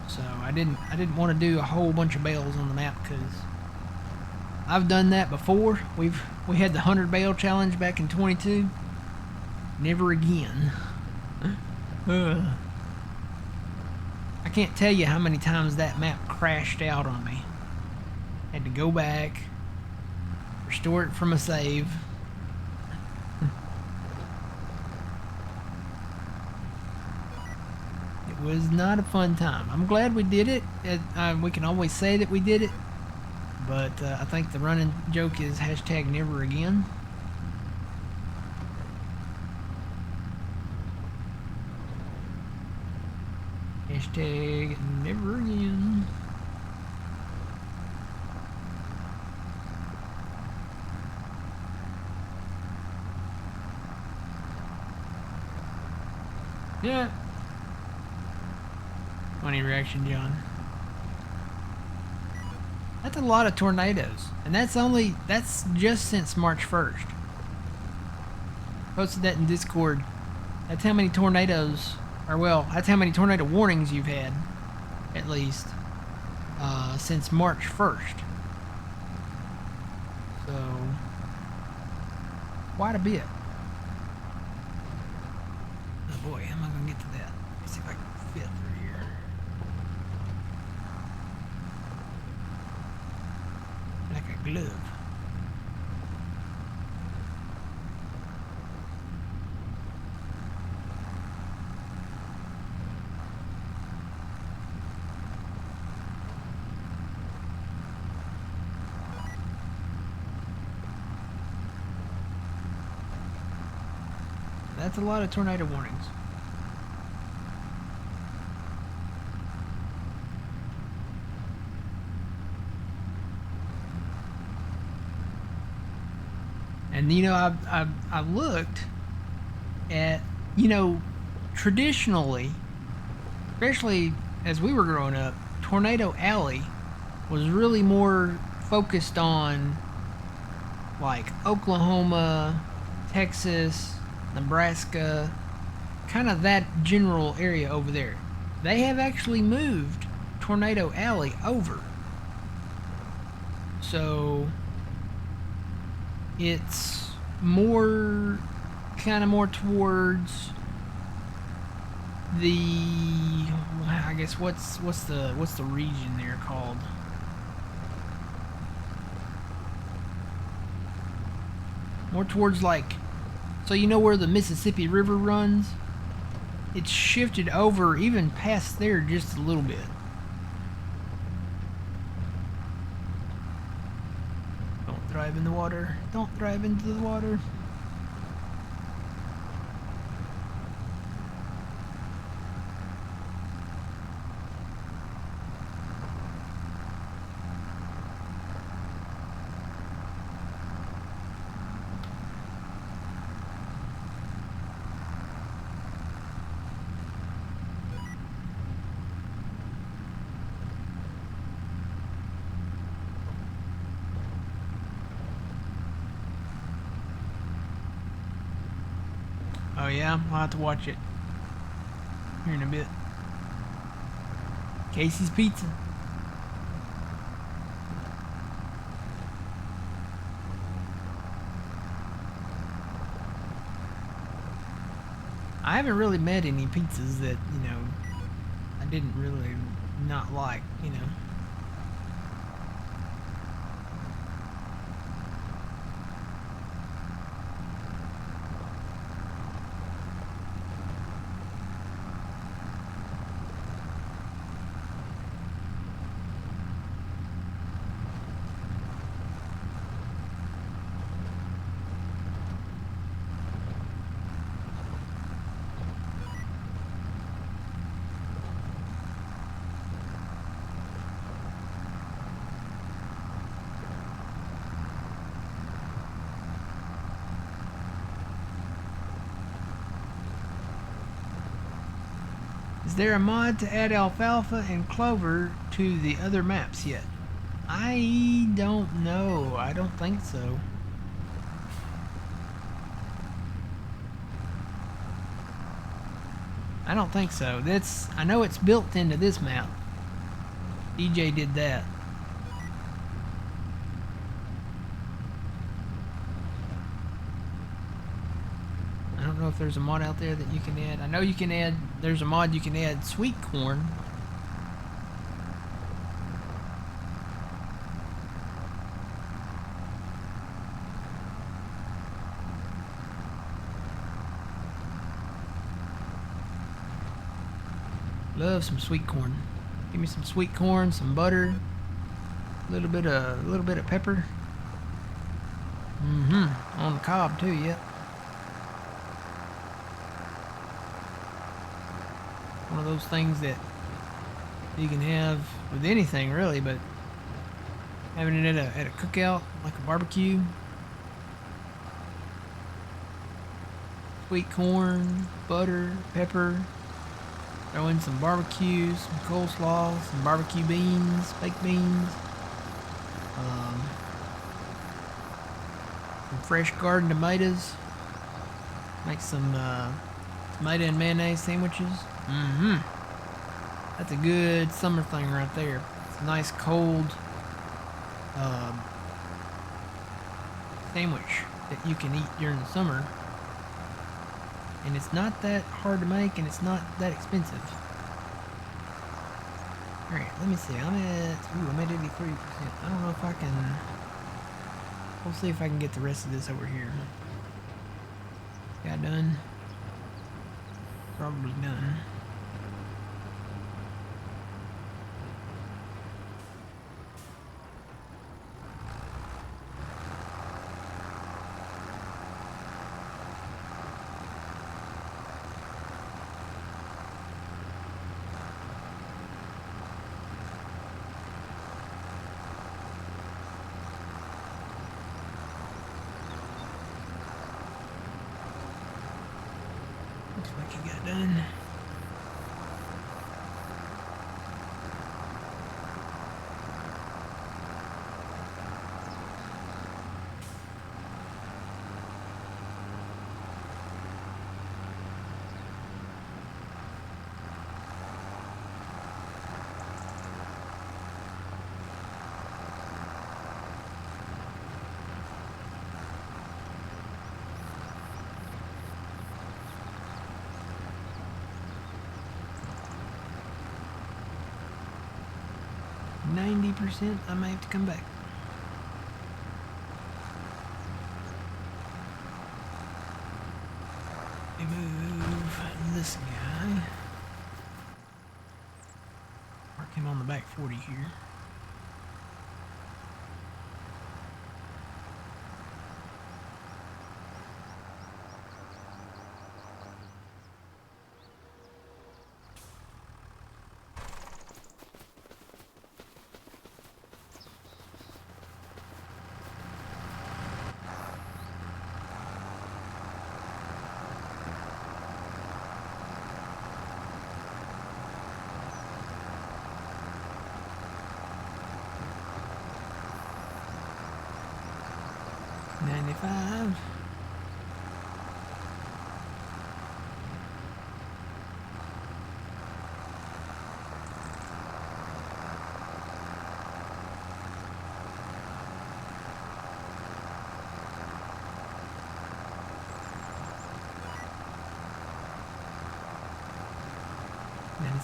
So I didn't want to do a whole bunch of bales on the map because I've done that before. We had the 100 bale challenge back in 22. Never again. I can't tell you how many times that map crashed out on me. Had to go back, restore it from a save. It was not a fun time. I'm glad we did it. We can always say that we did it, but I think the running joke is hashtag never again. Hashtag never again. Yeah. Funny reaction, John. That's a lot of tornadoes. And that's just since March 1st. Posted that in Discord. That's how many tornadoes, or well, that's how many tornado warnings you've had, at least. since March 1st. So, quite a bit. Oh boy, how am I going to get to that? Let's see if I can fit through here. Like a glove. That's a lot of tornado warnings. And you know, I looked at, you know, traditionally, especially as we were growing up, Tornado Alley was really more focused on like Oklahoma, Texas, Nebraska, kind of that general area over there. They have actually moved Tornado Alley over. So it's more, kind of more towards the, I guess what's the region there called? More towards like, so you know where the Mississippi River runs? It's shifted over even past there just a little bit. Don't drive in the water. Don't drive into the water. Oh yeah, I'll have to watch it here in a bit. Casey's Pizza. I haven't really met any pizzas that, you know, I didn't really not like, you know. Is there a mod to add alfalfa and clover to the other maps yet? I don't know. I don't think so. I don't think so. I know it's built into this map. DJ did that. I don't know if there's a mod out there that you can add. I know you can add, there's a mod you can add sweet corn. Love some sweet corn. Give me some sweet corn, some butter, a little bit of pepper. On the cob too, yep. One of those things that you can have with anything really, but having it at a cookout, like a barbecue. Sweet corn, butter, pepper. Throw in some barbecue, some coleslaw, some barbecue beans, baked beans. Some fresh garden tomatoes. Make some tomato and mayonnaise sandwiches. That's a good summer thing right there. It's a nice cold um, sandwich that you can eat during the summer. And it's not that hard to make, and it's not that expensive. Alright, let me see. I'm at 83%. I don't know if I can... We'll see if I can get the rest of this over here. Got done? Probably done. Looks like you got done. %, I might have to come back. Let me move this guy. Mark him on the back 40 here. $95.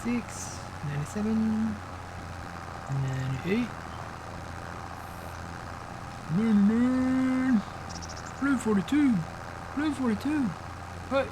$96, $97, $98, $99, blue 42, blue 42. Hey.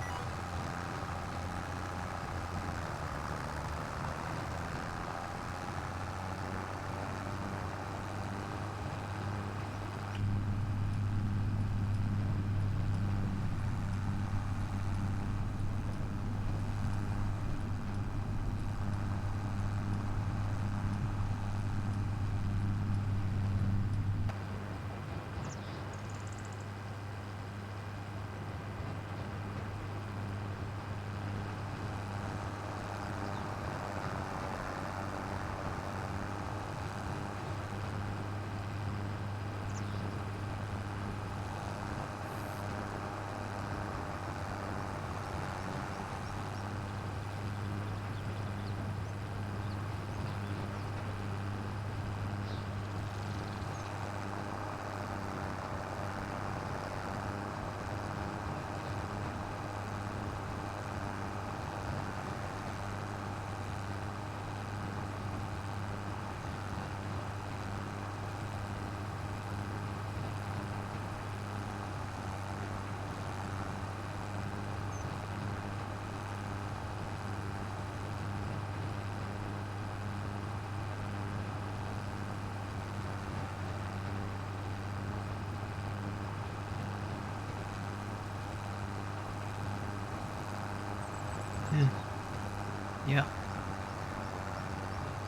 Yeah.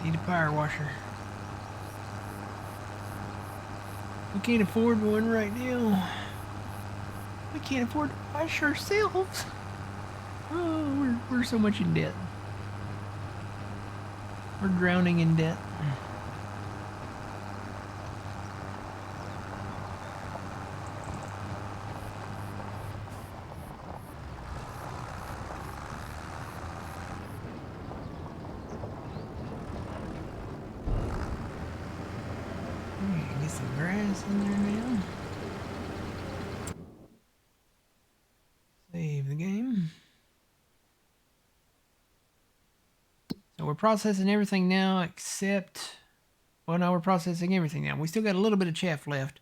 Need a power washer. We can't afford one right now. We can't afford to wash ourselves. Oh, we're so much in debt. We're drowning in debt. Get some grass in there now. Save the game. So we're processing everything now except... Well, no, we're processing everything now. We still got a little bit of chaff left.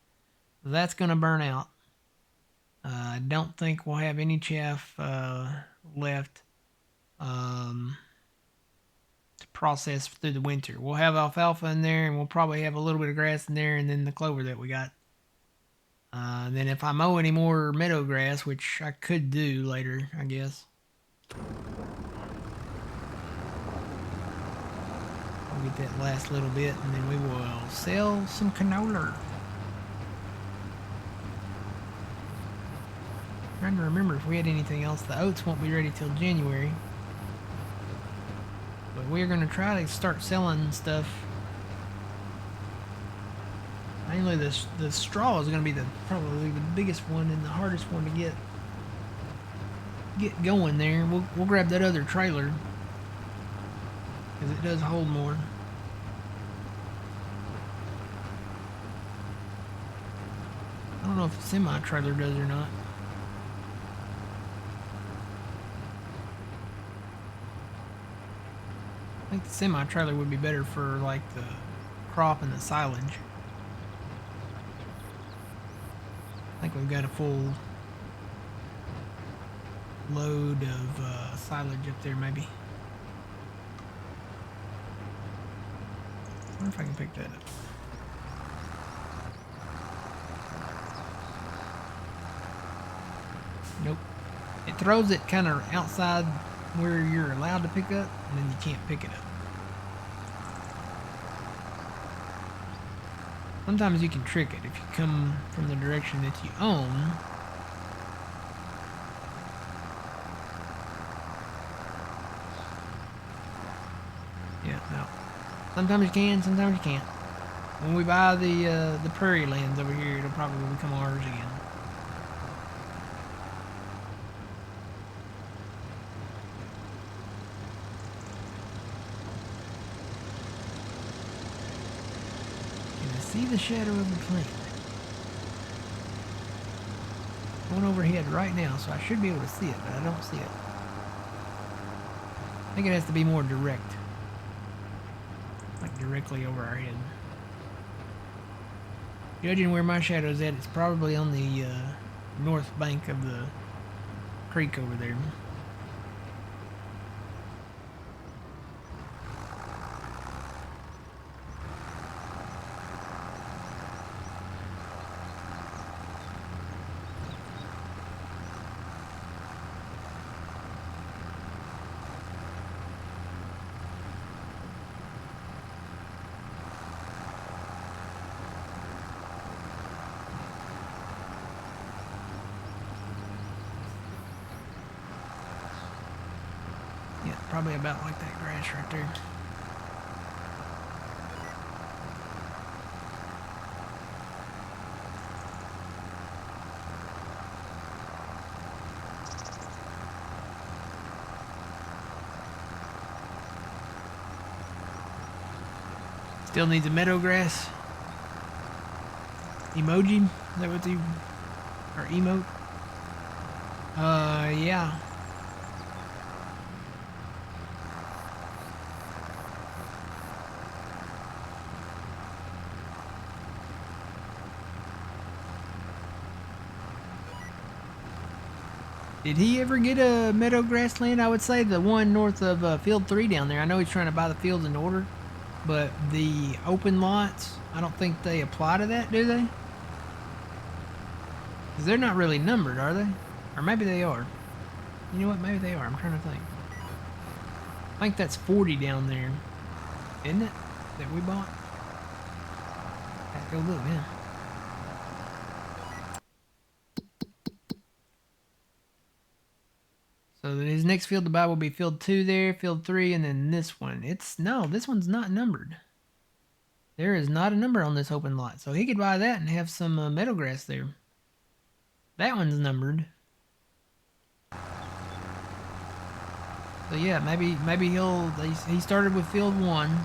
That's going to burn out. I don't think we'll have any chaff left to process through the winter. We'll have alfalfa in there, and we'll probably have a little bit of grass in there, and then the clover that we got. Then if I mow any more meadow grass, which I could do later, I guess. We'll get that last little bit, and then we will sell some canola. Trying to remember if we had anything else. The oats won't be ready till January. But we're going to try to start selling stuff. Mainly the straw is going to be probably the biggest one and the hardest one to get going there. We'll grab that other trailer because it does hold more. I don't know if the semi-trailer does or not. I think the semi-trailer would be better for like the crop and the silage. I think we've got a full load of silage up there maybe. I wonder if I can pick that up. Nope. It throws it kind of outside where you're allowed to pick up, and then you can't pick it up. Sometimes you can trick it if you come from the direction that you own. Yeah, no. Sometimes you can, sometimes you can't. When we buy the prairie lands over here, it'll probably become ours again. See the shadow of the plane. Going overhead right now, so I should be able to see it, but I don't see it. I think it has to be more direct. Like directly over our head. Judging where my shadow's at, it's probably on the north bank of the creek over there. Probably about like that grass right there. Still needs a meadow grass emoji. Is that what you, or emote? Yeah. Did he ever get a meadow grassland? I would say the one north of Field 3 down there. I know he's trying to buy the fields in order, but the open lots, I don't think they apply to that, do they? Because they're not really numbered, are they? Or maybe they are. You know what? Maybe they are. I'm trying to think. I think that's 40 down there. Isn't it? That we bought? Have to go look, yeah. So his next field to buy will be field 2 there, field 3, and then this one. No, this one's not numbered. There is not a number on this open lot. So he could buy that and have some meadow grass there. That one's numbered. So yeah, maybe he started with field 1.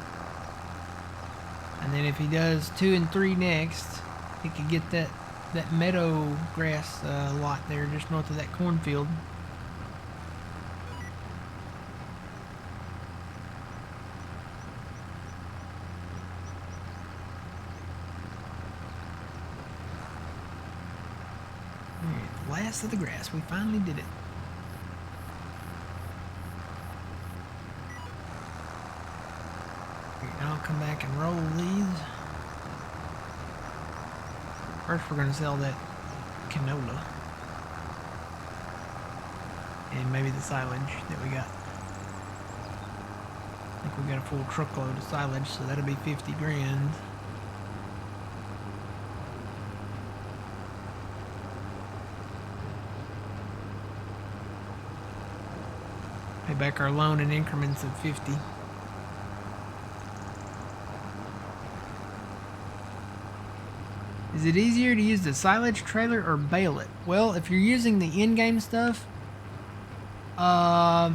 And then if he does 2 and 3 next, he could get that meadow grass lot there just north of that cornfield. Alright, the last of the grass. We finally did it. I'll come back and roll these. First we're going to sell that canola. And maybe the silage that we got. I think we got a full truckload of silage, so that'll be 50 grand. Pay back our loan in increments of 50. Is it easier to use the silage trailer or bale it? Well, if you're using the in-game stuff, I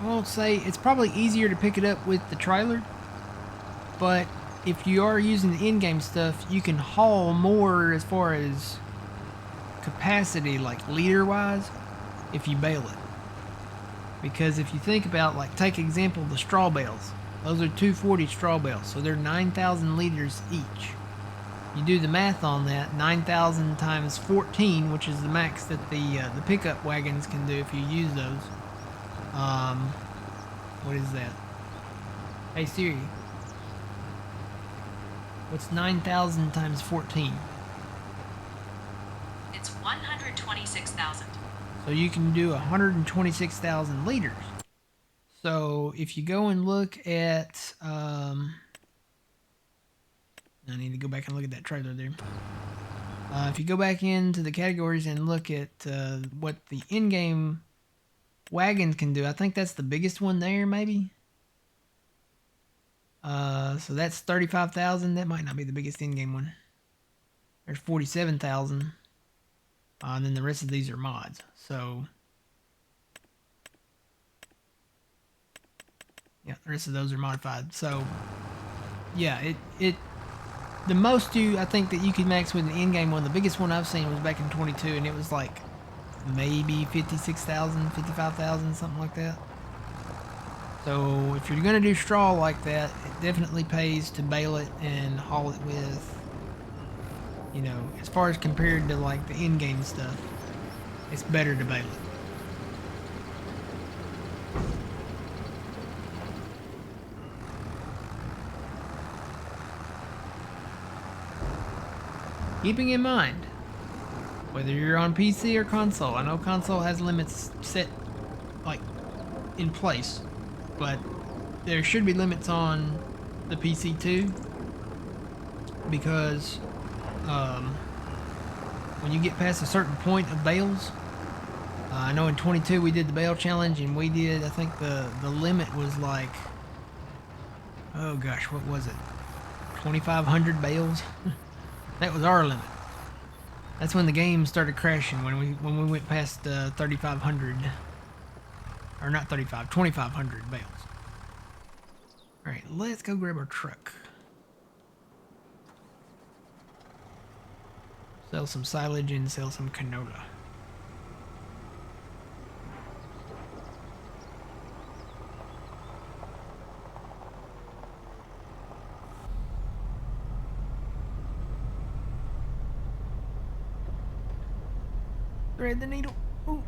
won't say it's probably easier to pick it up with the trailer, but if you are using the in-game stuff, you can haul more as far as capacity, like liter-wise, if you bale it. Because if you think about, like, take example the straw bales. Those are 240 straw bales, so they're 9,000 liters each. You do the math on that, 9,000 times 14, which is the max that the pickup wagons can do if you use those. What is that? Hey Siri, what's 9,000 times 14? It's 126,000. So you can do 126,000 liters. So if you go and look at, I need to go back and look at that trailer there. If you go back into the categories and look at what the in-game wagons can do, I think that's the biggest one there, maybe. So that's 35,000. That might not be the biggest in-game one. There's 47,000. And then the rest of these are mods. So, yeah, the rest of those are modified. So, yeah, the most I think that you could max with an in-game one, the biggest one I've seen was back in 22, and it was like maybe 56,000, 55,000, something like that. So if you're going to do straw like that, it definitely pays to bale it and haul it with, you know, as far as compared to like the in-game stuff, it's better to bale it. Keeping in mind, whether you're on PC or console, I know console has limits set, like, in place, but there should be limits on the PC too, because when you get past a certain point of bales, I know in 22 we did the bale challenge, and we did, I think the limit was like, oh gosh, what was it, 2,500 bales? That was our limit. That's when the game started crashing, when we went past 3,500, or not 35, 2,500 bales. All right, let's go grab our truck. Sell some silage and sell some canola. Thread the needle. Ooh.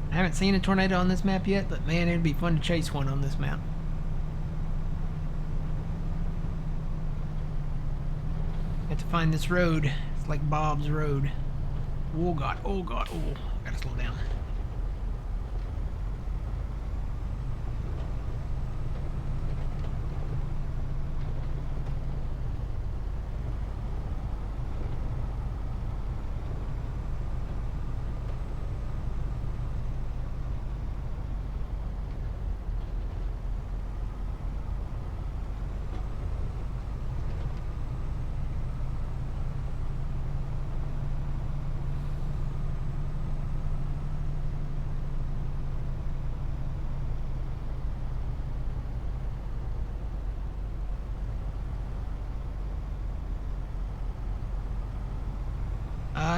I haven't seen a tornado on this map yet, but man, it'd be fun to chase one on this map. Have to find this road. It's like Bob's Road. Oh god, oh god, oh. Gotta slow down.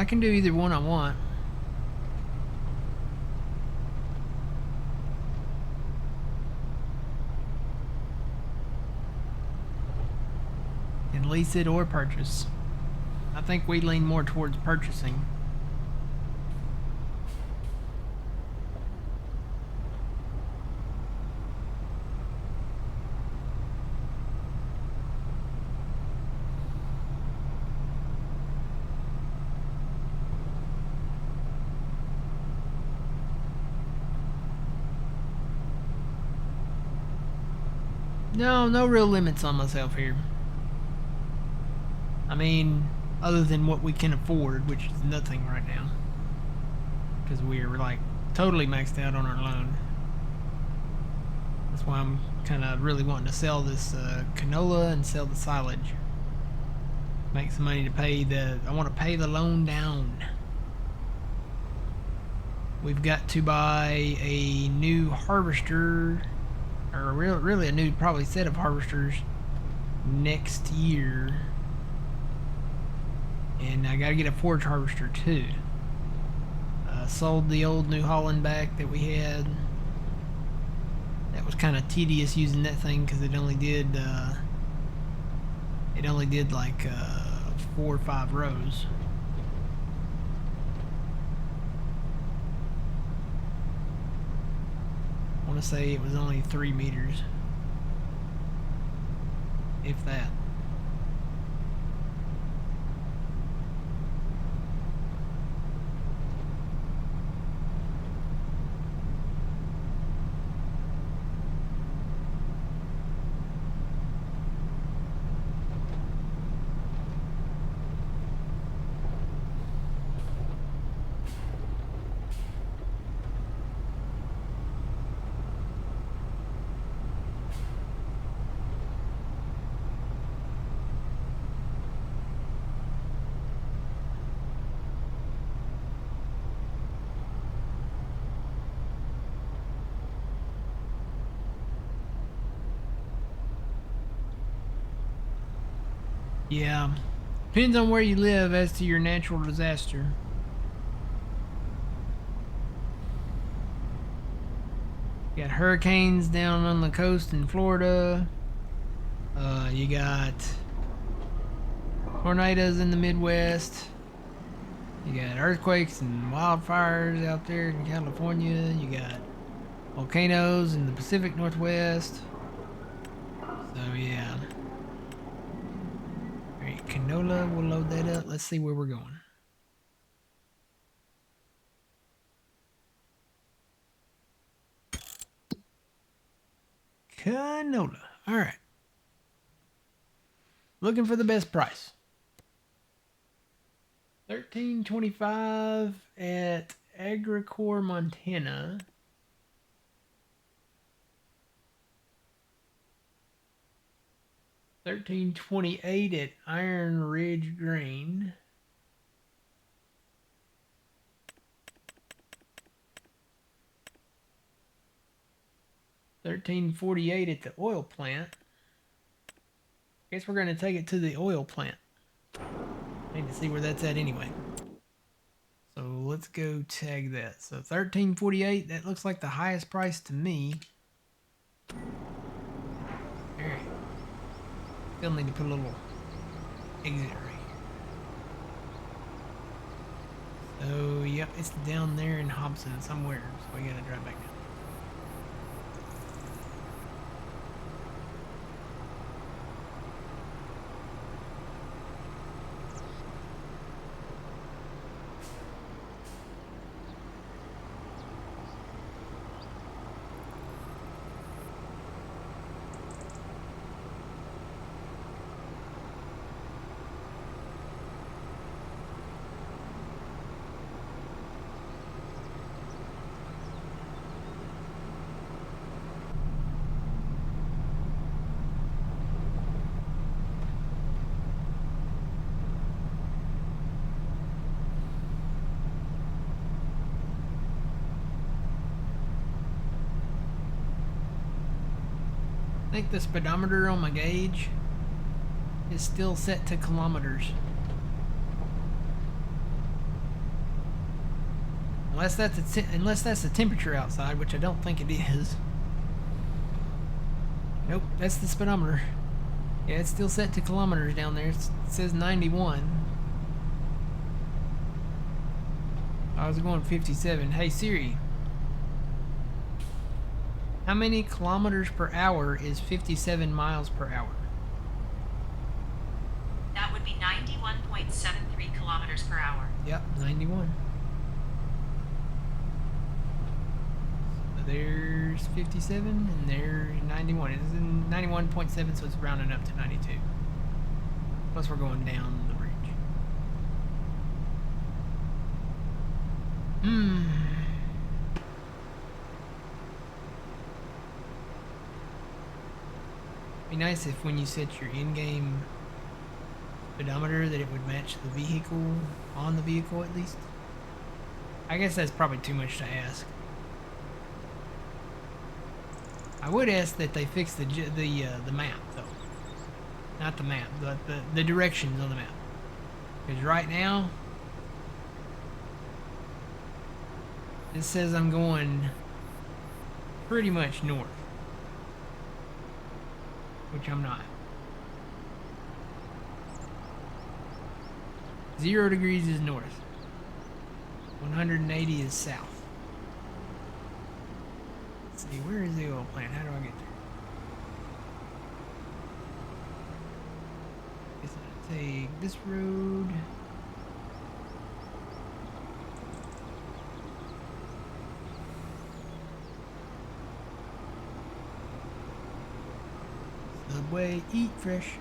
I can do either one I want. Can lease it or purchase. I think we lean more towards purchasing. No real limits on myself here. I mean, other than what we can afford, which is nothing right now. Because we're like totally maxed out on our loan. That's why I'm kind of really wanting to sell this canola and sell the silage. Make some money to pay I want to pay the loan down. We've got to buy a new harvester, or really a new probably set of harvesters next year. And I gotta get a forage harvester too. Sold the old New Holland back that we had. That was kind of tedious using that thing because it only did like 4 or 5 rows. I want to say it was only 3 meters, if that. Yeah, depends on where you live as to your natural disaster. You got hurricanes down on the coast in Florida. You got tornadoes in the Midwest. You got earthquakes and wildfires out there in California. You got volcanoes in the Pacific Northwest. So yeah. Alright, canola, we'll load that up. Let's see where we're going. Canola. Alright. Looking for the best price. $13.25 at Agricor, Montana. $13.28 at Iron Ridge Grain. $13.48 at the oil plant. Guess we're gonna take it to the oil plant. Need to see where that's at anyway. So let's go tag that. So $13.48, that looks like the highest price to me. Alright. Still need to put a little exit right here. So yep, it's down there in Hobson somewhere. So we gotta drive back down. I think the speedometer on my gauge is still set to kilometers. Unless that's the temperature outside, which I don't think it is. Nope, that's the speedometer. Yeah, it's still set to kilometers down there. It says 91. I was going 57. Hey Siri, how many kilometers per hour is 57 miles per hour? That would be 91.73 kilometers per hour. Yep, 91. So there's 57 and there's 91. It's in 91.7, so it's rounding up to 92. Plus we're going down the bridge. Be nice if when you set your in-game speedometer that it would match the vehicle, on the vehicle at least. I guess that's probably too much to ask. I would ask that they fix the map though. Not the map, but the directions on the map. Because right now it says I'm going pretty much north, which I'm not. 0 degrees is north. 180 is south. Let's see, where is the oil plant? How do I get there? Guess I'll take this road. Subway, eat fresh.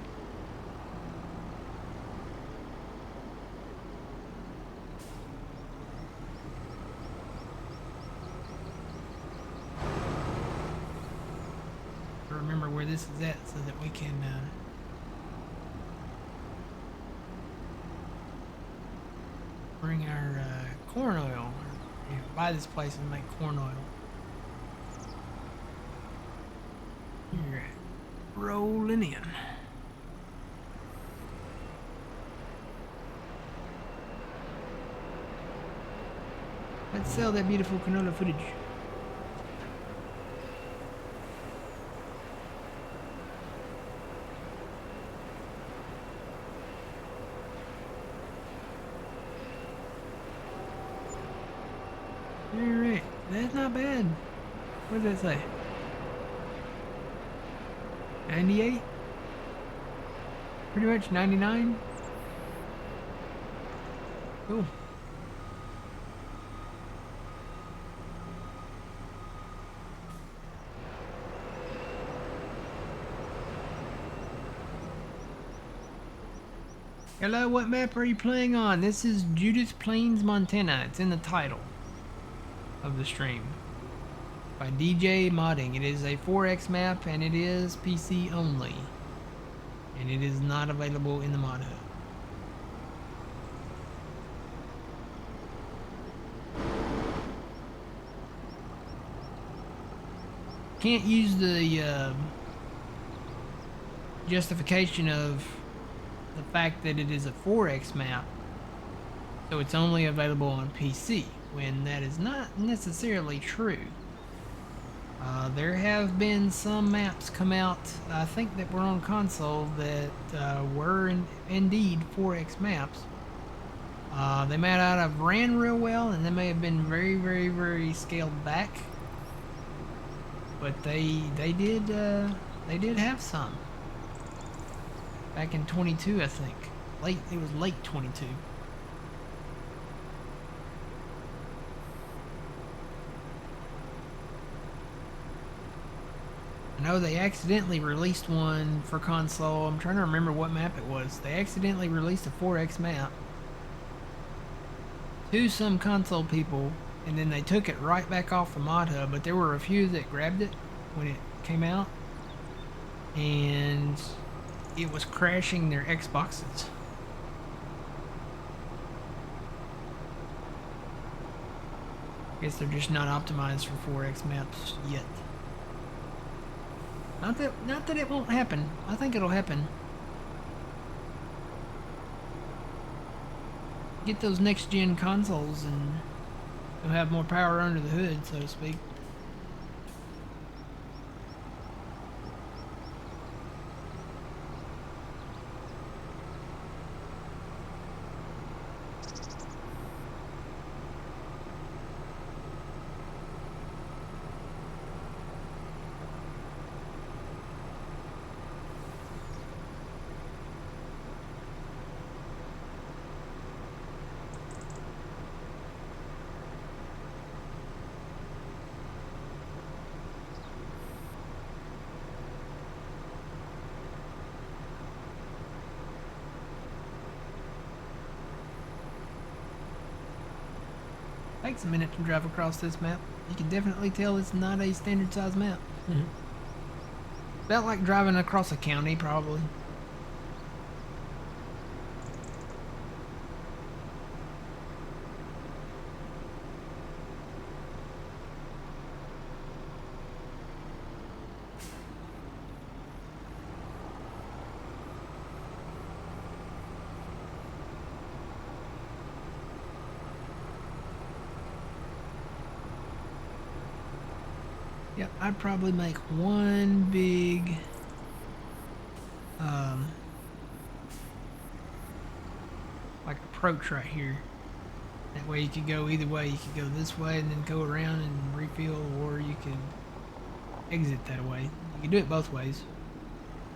Remember where this is at so that we can bring our corn oil. Buy this place and make corn oil. Here, rolling in. Let's sell that beautiful canola footage. Alright, that's not bad. What does that say? 98? Pretty much 99? Cool. Hello, what map are you playing on? This is Judith Plains, Montana. It's in the title of the stream. By DJ Modding. It is a 4X map and it is PC only. And it is not available in the mod hub. Can't use the justification of the fact that it is a 4X map, so it's only available on PC, when that is not necessarily true. There have been some maps come out, I think that were on console, that were indeed 4X maps. They might not have ran real well, and they may have been very, very, very scaled back. But they did have some. Back in 22, I think. It was late 22. I know they accidentally released one for console. I'm trying to remember what map it was. They accidentally released a 4X map to some console people, and then they took it right back off the mod hub, but there were a few that grabbed it when it came out, and it was crashing their Xboxes. Guess they're just not optimized for 4X maps yet. Not that it won't happen. I think it'll happen. Get those next gen consoles and You'll have more power under the hood, so to speak. Takes a minute to drive across this map. You can definitely tell it's not a standard size map. About like driving across a county, probably. Yep, I'd probably make one big like approach right here. That way you could go either way. You could go this way and then go around and refill, or you could exit that way. You can do it both ways.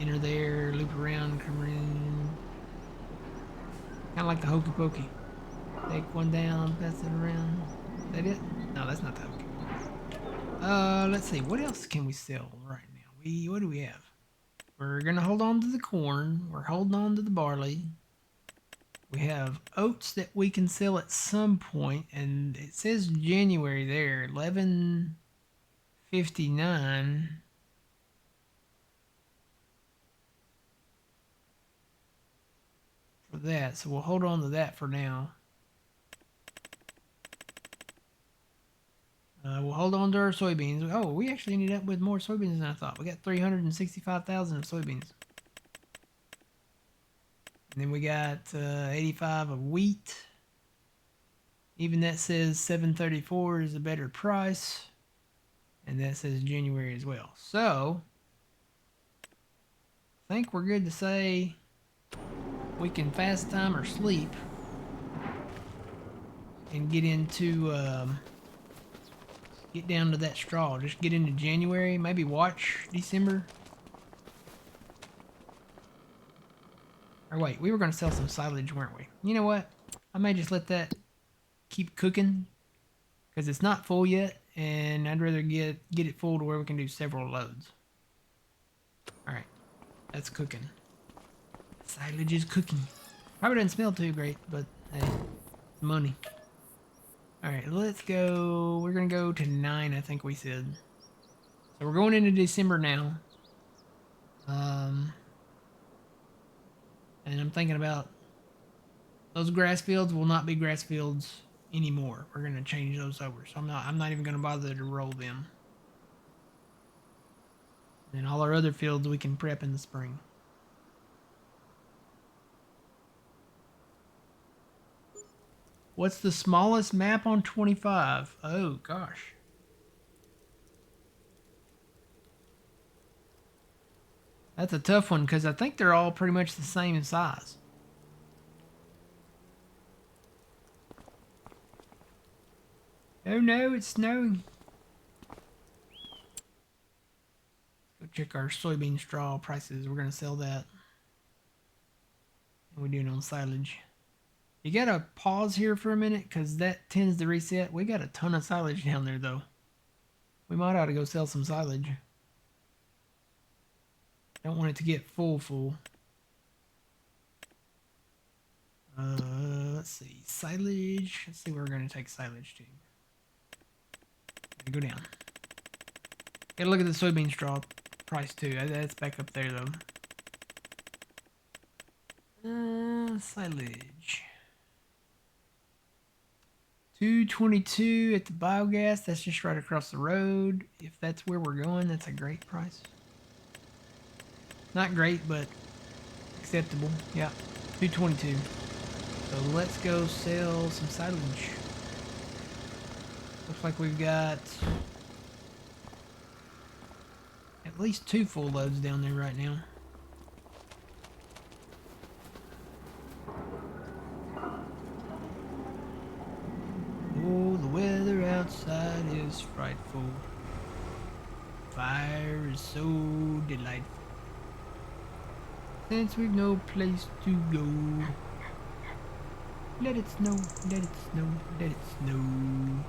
Enter there, loop around, come in. Kind of like the hokey pokey. Take one down, pass it around. Is that it? No, that's not the hokey pokey. Let's see. What else can we sell right now? What do we have? We're gonna hold on to the corn. We're holding on to the barley. We have oats that we can sell at some point, and it says January there, 11:59. For that, so we'll hold on to that for now. We'll hold on to our soybeans. Oh, we actually ended up with more soybeans than I thought. We got 365,000 of soybeans. And then we got 85 of wheat. Even that says 734 is a better price. And that says January as well. So, I think we're good to say we can fast time or sleep and get into get down to that straw. Just get into January, maybe watch December. Or wait, we were going to sell some silage, weren't we? You know what? I may just let that keep cooking because it's not full yet, and I'd rather get it full to where we can do several loads. All right, that's cooking. Silage is cooking. Probably doesn't smell too great, but hey, money. All right, let's go. We're gonna go to 9, I think we said. So we're going into December now. And I'm thinking about those grass fields will not be grass fields anymore. We're gonna change those over. So I'm not even gonna bother to roll them. And all our other fields we can prep in the spring. What's the smallest map on 25? Oh gosh. That's a tough one because I think they're all pretty much the same size. Oh no, it's snowing. Let's go check our soybean straw prices. We're going to sell that. And we're doing on silage. You got to pause here for a minute because that tends to reset. We got a ton of silage down there though. We might ought to go sell some silage. Don't want it to get full. Let's see. Silage. Let's see where we're going to take silage to. Go down. Gotta look at the soybean straw price too. That's back up there though. Silage. 222 at the biogas. That's just right across the road. If that's where we're going, that's a great price. Not great, but acceptable. Yeah, 222. So let's go sell some silage. Looks like we've got at least 2 full loads down there right now. Oh, the weather outside is frightful. Fire is so delightful. Since we've no place to go, let it snow, let it snow, let it snow.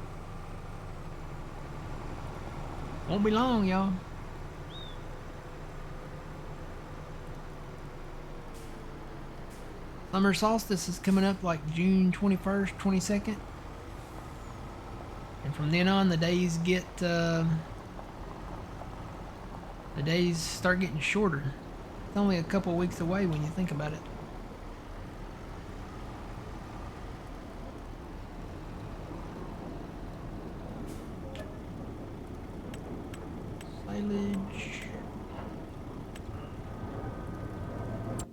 Won't be long, y'all. Summer solstice is coming up like June 21st, 22nd. And from then on, the days start getting shorter. It's only a couple weeks away when you think about it. Silage.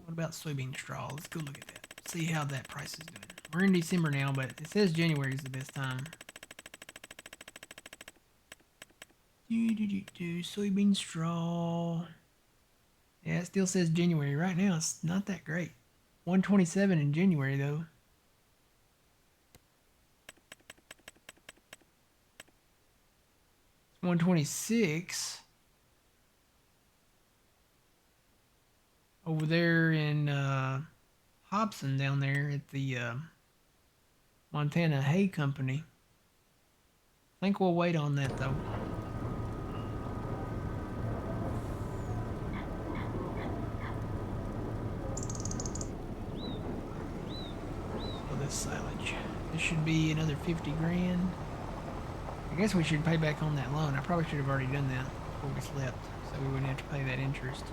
What about soybean straw? Let's go look at that. See how that price is doing. We're in December now, but it says January is the best time. Soybean straw. Yeah, it still says January. Right now, it's not that great. 127 in January, though. It's 126 over there in Hobson down there at the Montana Hay Company. I think we'll wait on that, though. Silage. This should be another 50 grand. I guess we should pay back on that loan. I probably should have already done that before we slept, so we wouldn't have to pay that interest.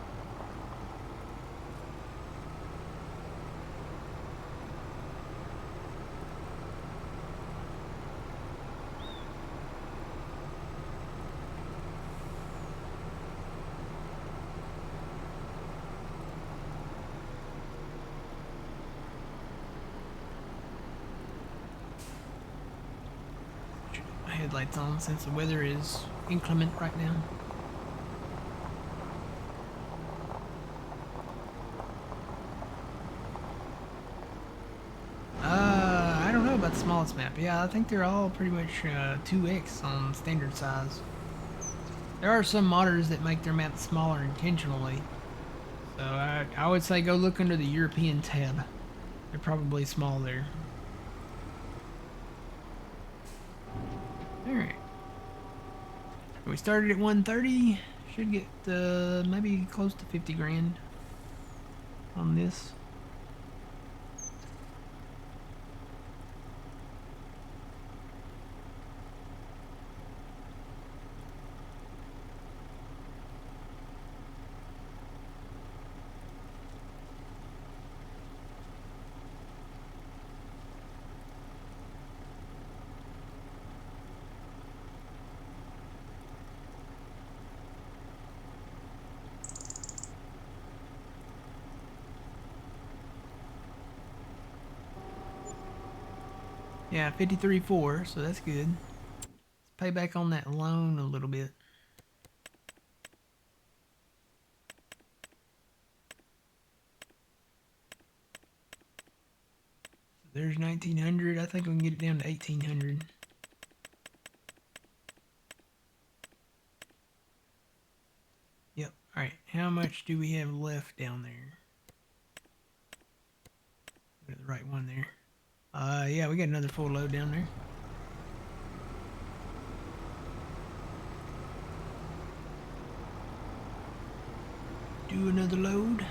Headlights on since the weather is inclement right now. I don't know about the smallest map. Yeah, I think they're all pretty much 2x on standard size. There are some modders that make their maps smaller intentionally. So I would say go look under the European tab. They're probably small there. Alright. We started at 130. Should get maybe close to 50 grand on this. Yeah, 53.4, so that's good. Let's pay back on that loan a little bit. So there's 1900. I think we can get it down to 1800. Yep. All right. How much do we have left down there? Go to the right one there. Yeah, we got another full load down there. Do another load.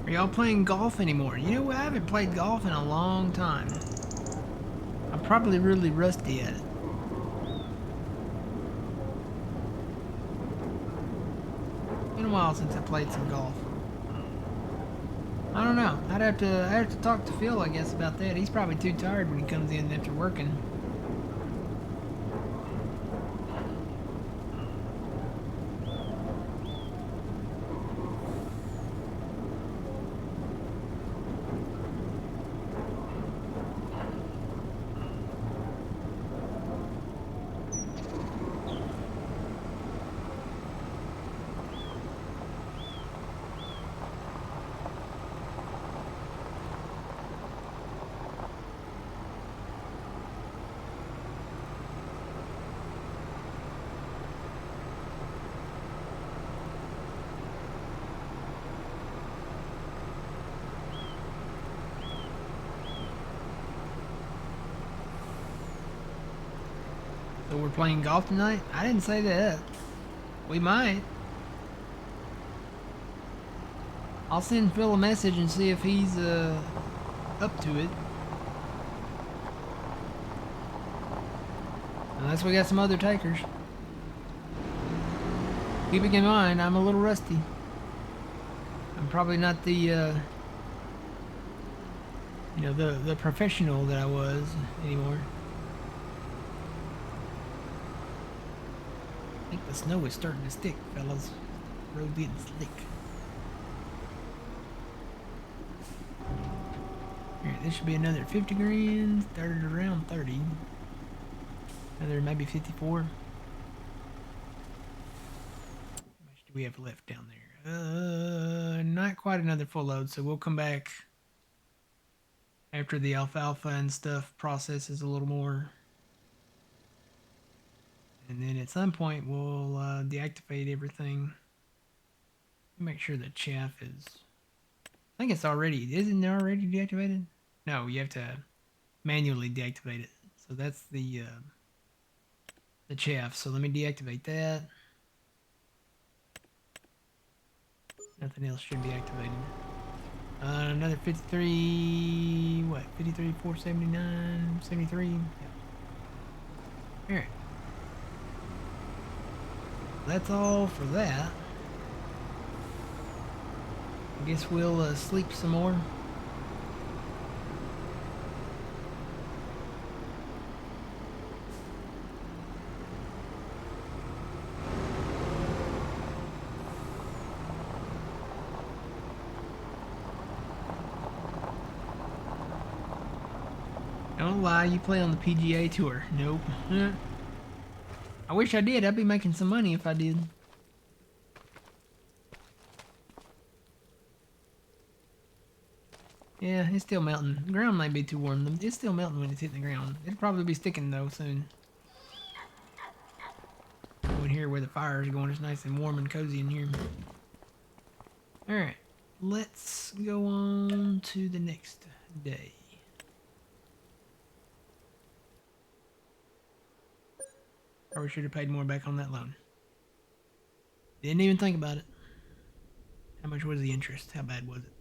Are y'all playing golf anymore? You know, I haven't played golf in a long time. I'm probably really rusty at it. Been a while since I played some golf. I don't know. I'd have to talk to Phil, I guess, about that. He's probably too tired when he comes in after working. So we're playing golf tonight? I didn't say that. We might. I'll send Phil a message and see if he's up to it. Unless we got some other takers. Keeping in mind, I'm a little rusty. I'm probably not the, the professional that I was anymore. I think the snow is starting to stick, fellas. Road getting slick. Alright, this should be another 50 grand. Started around 30. Another maybe 54. How much do we have left down there? Not quite another full load, so we'll come back after the alfalfa and stuff processes a little more. And then at some point we'll deactivate everything. Make sure the chaff is... I think it's already... Isn't it already deactivated? No, you have to manually deactivate it. So that's the chaff. So let me deactivate that. Nothing else should be activated. Another 53... What? 53, 479, 73? Yeah. Alright. That's all for that. I guess we'll sleep some more. Don't lie, you play on the PGA Tour. Nope. I wish I did. I'd be making some money if I did. Yeah, it's still melting. The ground might be too warm. It's still melting when it's hitting the ground. It'll probably be sticking though soon. Go in here where the fire is going. It's nice and warm and cozy in here. Alright. Let's go on to the next day. Probably should have paid more back on that loan. Didn't even think about it. How much was the interest? How bad was it?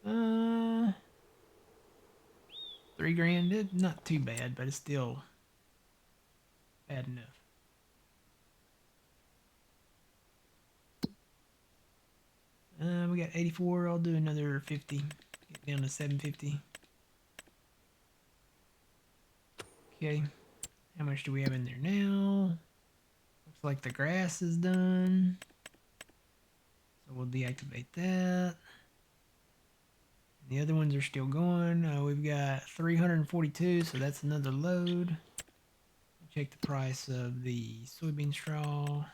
$3 grand. It's not too bad, but it's still bad enough. We got 84. I'll do another 50. Get down to 750. Okay. How much do we have in there now? Looks like the grass is done. So we'll deactivate that. The other ones are still going. We've got 342, so that's another load. Check the price of the soybean straw.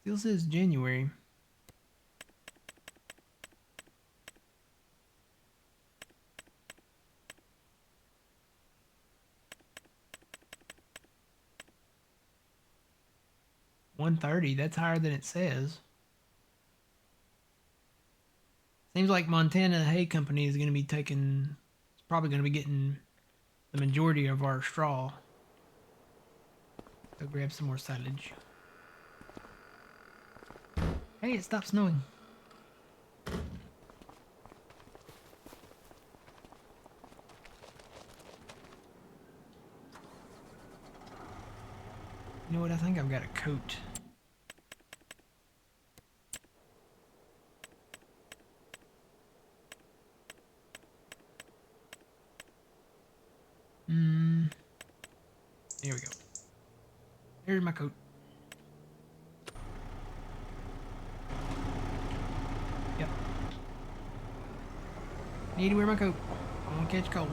Still says January. $130. That's higher than it says. Seems like Montana Hay Company is going to be taking, it's probably going to be getting the majority of our straw. Go grab some more silage. Hey, it stopped snowing. You know what? I think I've got a coat. There we go. There's my coat. Yep. Need to wear my coat. I won't catch cold.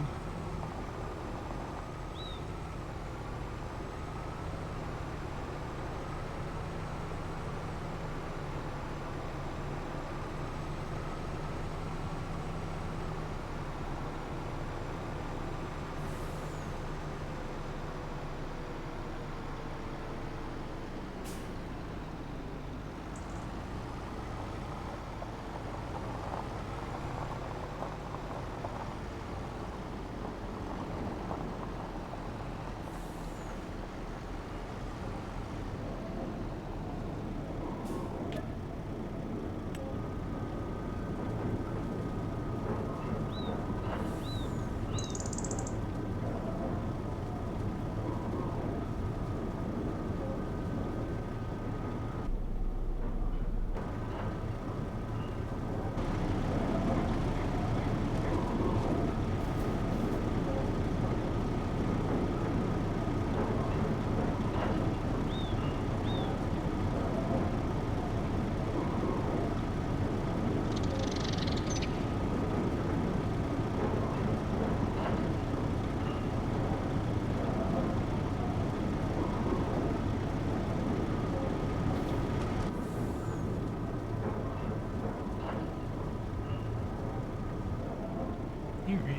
Here it is.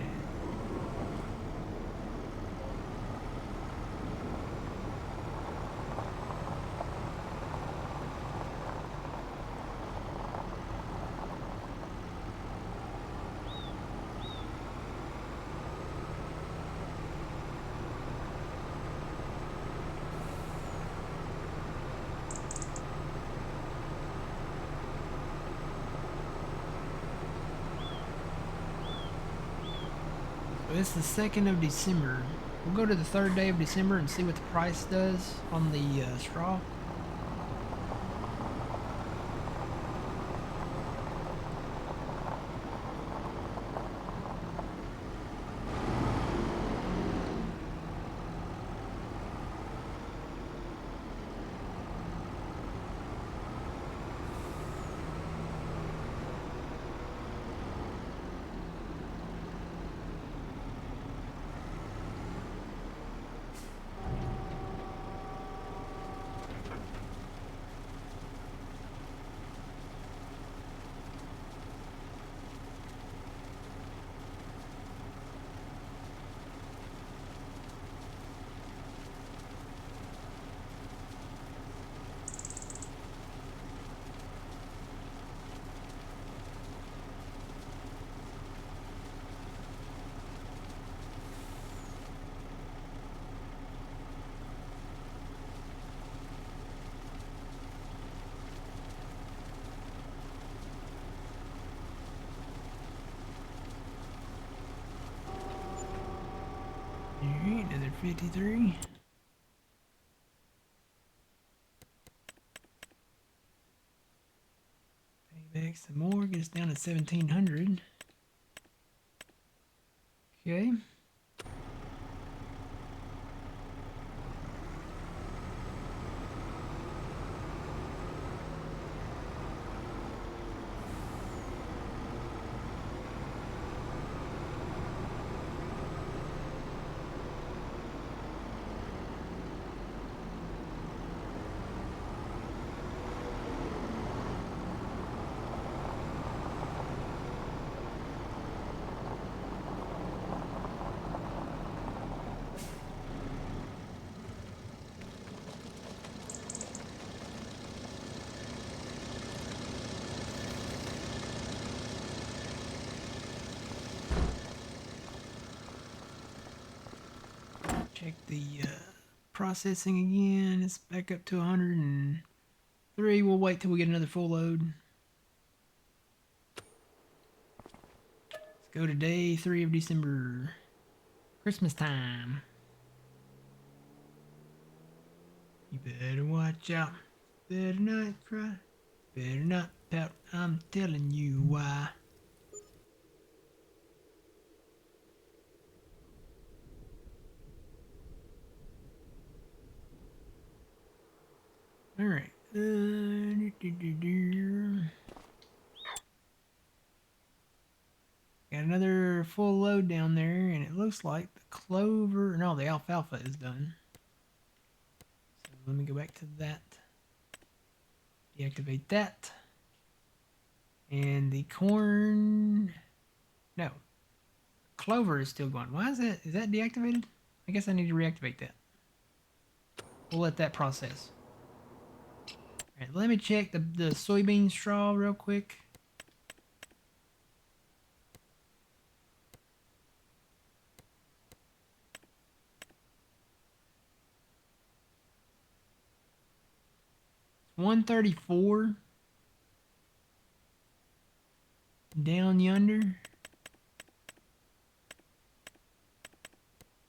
So it's the 2nd of December. We'll go to the 3rd day of December and see what the price does on the straw. Alright, another 53. Pay back some more, get us down to 1700. Okay. check the processing again. It's back up to 103. We'll wait till we get another full load. Let's go to day 3 of December. Christmas time. You better watch out. Better not cry. Better not pout. I'm telling you why. All right. Got another full load down there, and it looks like the clover. No, the alfalfa is done. So let me go back to that. Deactivate that. And the corn. No. Clover is still going. Why is that? Is that deactivated? I guess I need to reactivate that. We'll let that process. All right, let me check the soybean straw real quick. It's 134 down yonder.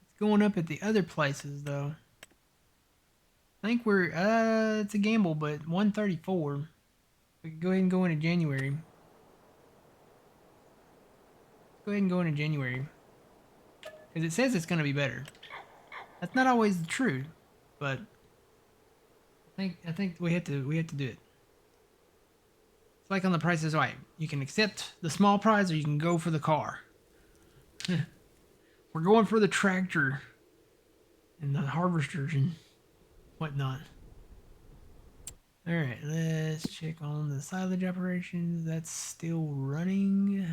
It's going up at the other places though. I think we're it's a gamble, but 134. We can go ahead and go into January. Let's go ahead and go into January. Because it says it's going to be better. That's not always the truth, but I think we have to do it. It's like on The Price is Right. You can accept the small prize or you can go for the car. We're going for the tractor and the harvesters and whatnot. Alright, let's check on the silage operations. That's still running.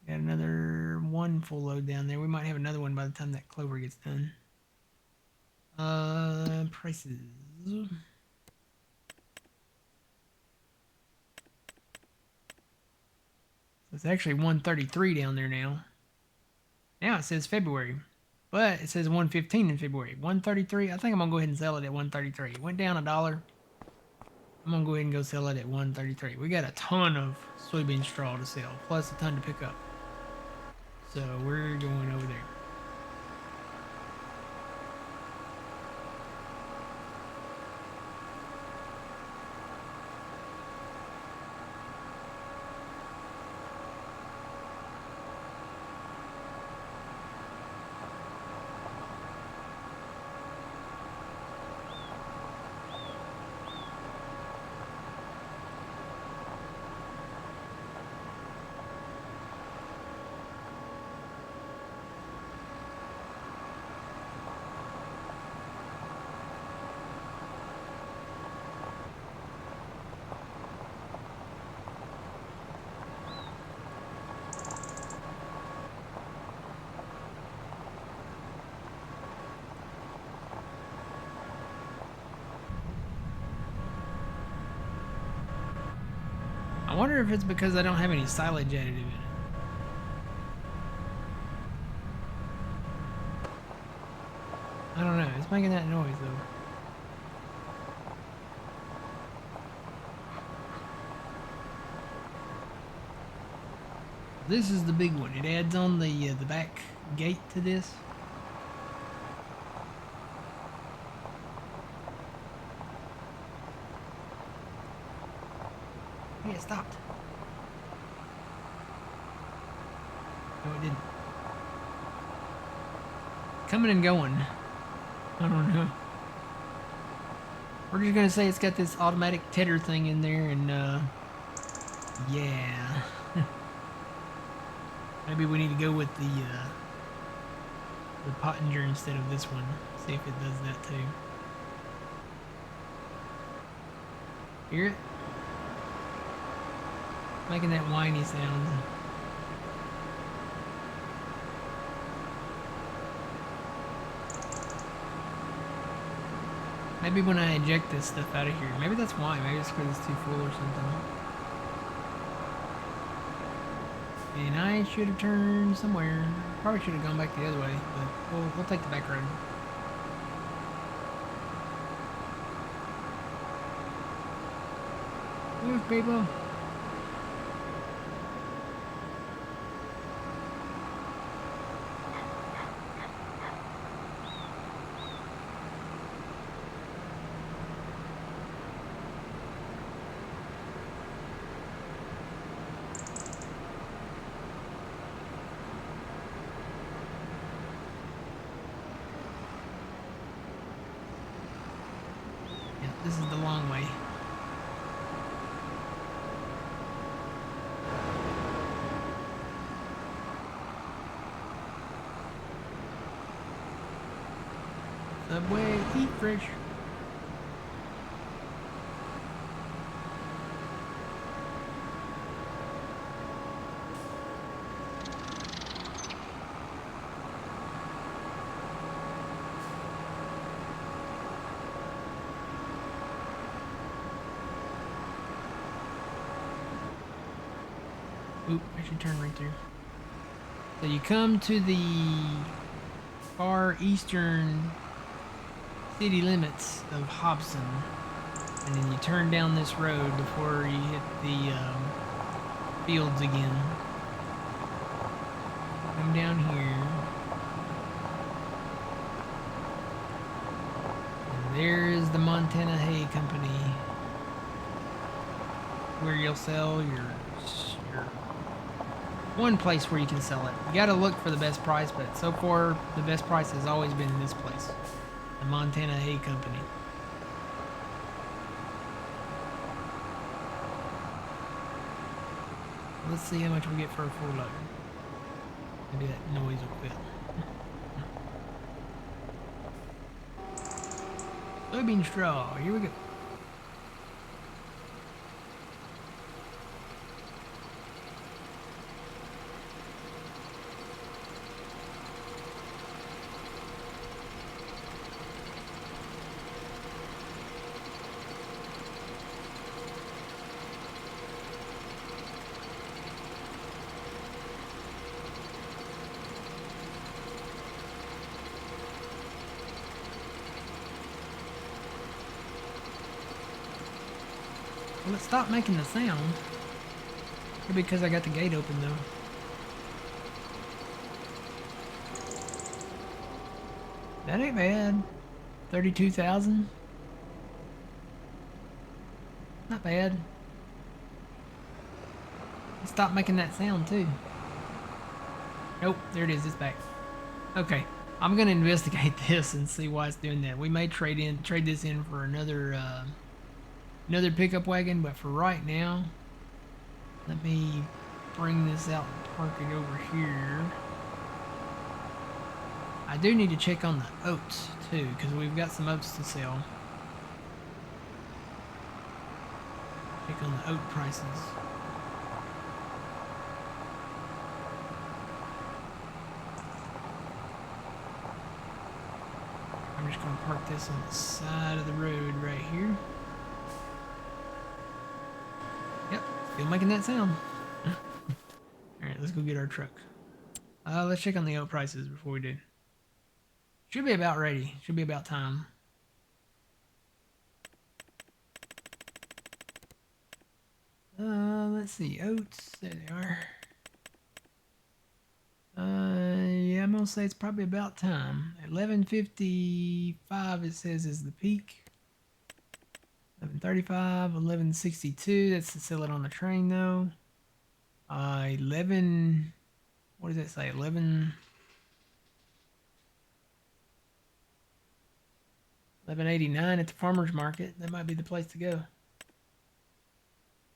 Got another one full load down there. We might have another one by the time that clover gets done. Prices. So it's actually 133 down there now. Now it says February. But it says 115 in February. 133. I think I'm gonna go ahead and sell it at 133. It went down $1. I'm gonna go ahead and go sell it at 133. We got a ton of soybean straw to sell, plus a ton to pick up. So we're going over there. I wonder if it's because I don't have any silage additive in it. I don't know. It's making that noise though. This is the big one. It adds on the back gate to this. Hey, it stopped. No, it didn't. Coming and going. I don't know. We're just gonna say it's got this automatic tedder thing in there, and yeah. Maybe we need to go with the Pottinger instead of this one. See if it does that too. Hear it? Making that whiny sound. Maybe when I eject this stuff out of here. Maybe that's why. Maybe it's because it's too full or something. And I should have turned somewhere. Probably should have gone back the other way, but we'll take the back road. Move, people. Yeah, this is the long way. Subway, eat fresh. Oop, I should turn right there. So you come to the far eastern city limits of Hobson, and then you turn down this road before you hit the fields again. Come down here. And there's the Montana Hay Company, where you'll sell your one place where you can sell it. You gotta look for the best price, but so far the best price has always been in this place, the Montana Hay Company. Let's see how much we get for a full load. Maybe that noise will quit. Soybean straw, here we go. Well, it stopped making the sound. Maybe because I got the gate open, though. That ain't bad. 32,000. Not bad. It stopped making that sound, too. Nope, there it is. It's back. Okay, I'm gonna investigate this and see why it's doing that. We may trade this in for another pickup wagon, but for right now, let me bring this out and park it over here. I do need to check on the oats too, because we've got some oats to sell. Check on the oat prices. I'm just going to park this on the side of the road right here. Yep, still making that sound. Alright, let's go get our truck. Let's check on the oat prices before we do. Should be about ready. Should be about time. Let's see. Oats. There they are. Yeah, I'm gonna say it's probably about time. 11:55 it says is the peak. 11:35, 11:62. That's to sell it on the train though. 11. What does that say? 11:89 at the farmer's market. That might be the place to go.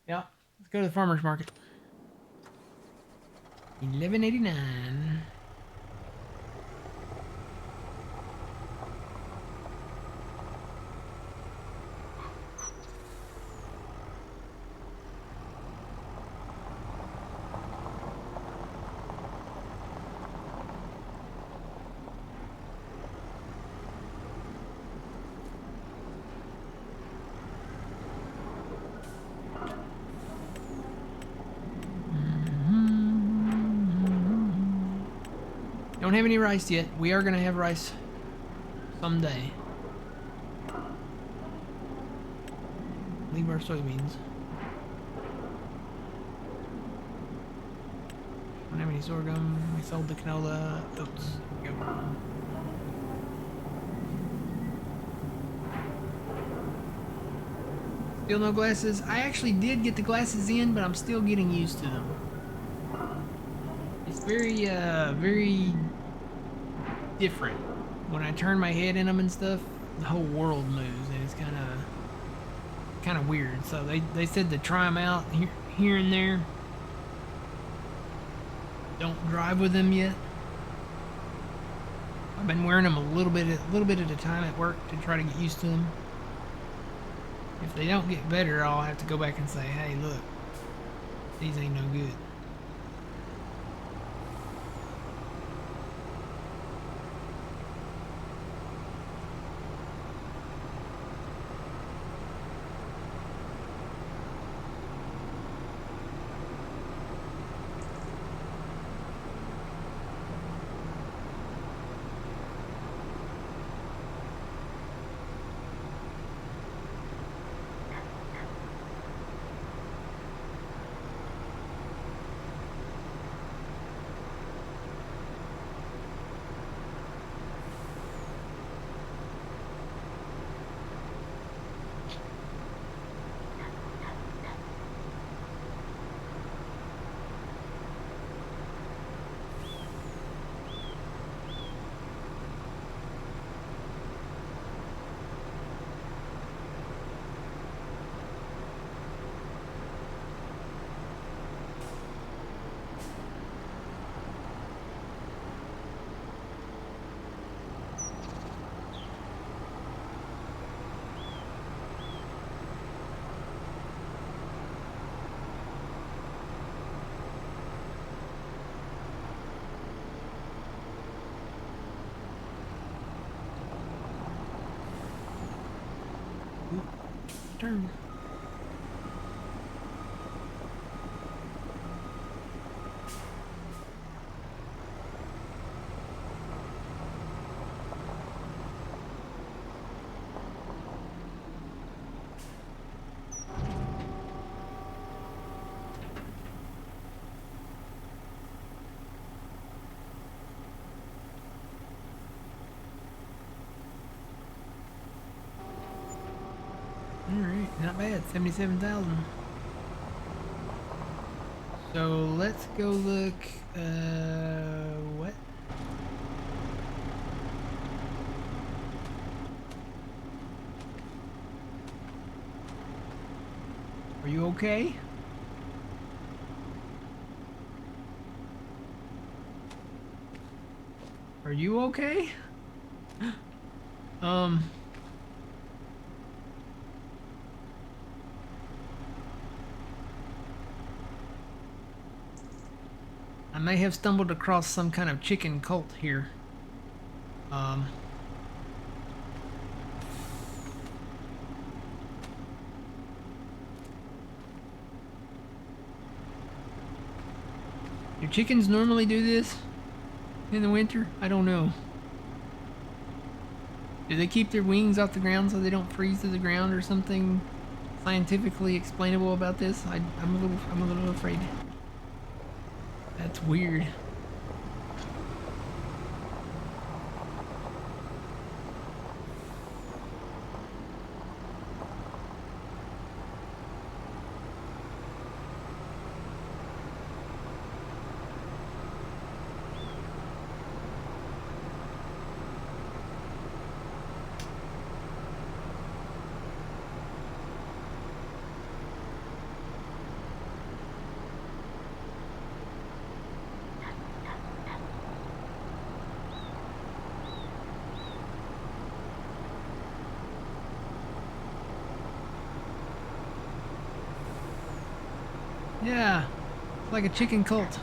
Yeah, let's go to the farmer's market. 11:89. Don't have any rice yet. We are gonna have rice someday. Leave our soybeans. Don't have any sorghum. We sold the canola. Oats. Go. Still no glasses. I actually did get the glasses in, but I'm still getting used to them. It's very different. When I turn my head in them and stuff, the whole world moves, and it's kind of weird. So they said to try them out here and there. Don't drive with them yet. I've been wearing them a little bit at a time at work to try to get used to them. If they don't get better, I'll have to go back and say, hey, look, these ain't no good. Turn. Alright, not bad. 77,000. So let's go look. What? Are you okay? Are you okay? I may have stumbled across some kind of chicken cult here. Do chickens normally do this in the winter? I don't know. Do they keep their wings off the ground so they don't freeze to the ground, or something scientifically explainable about this? I'm a little afraid. That's weird. Yeah, it's like a chicken cult.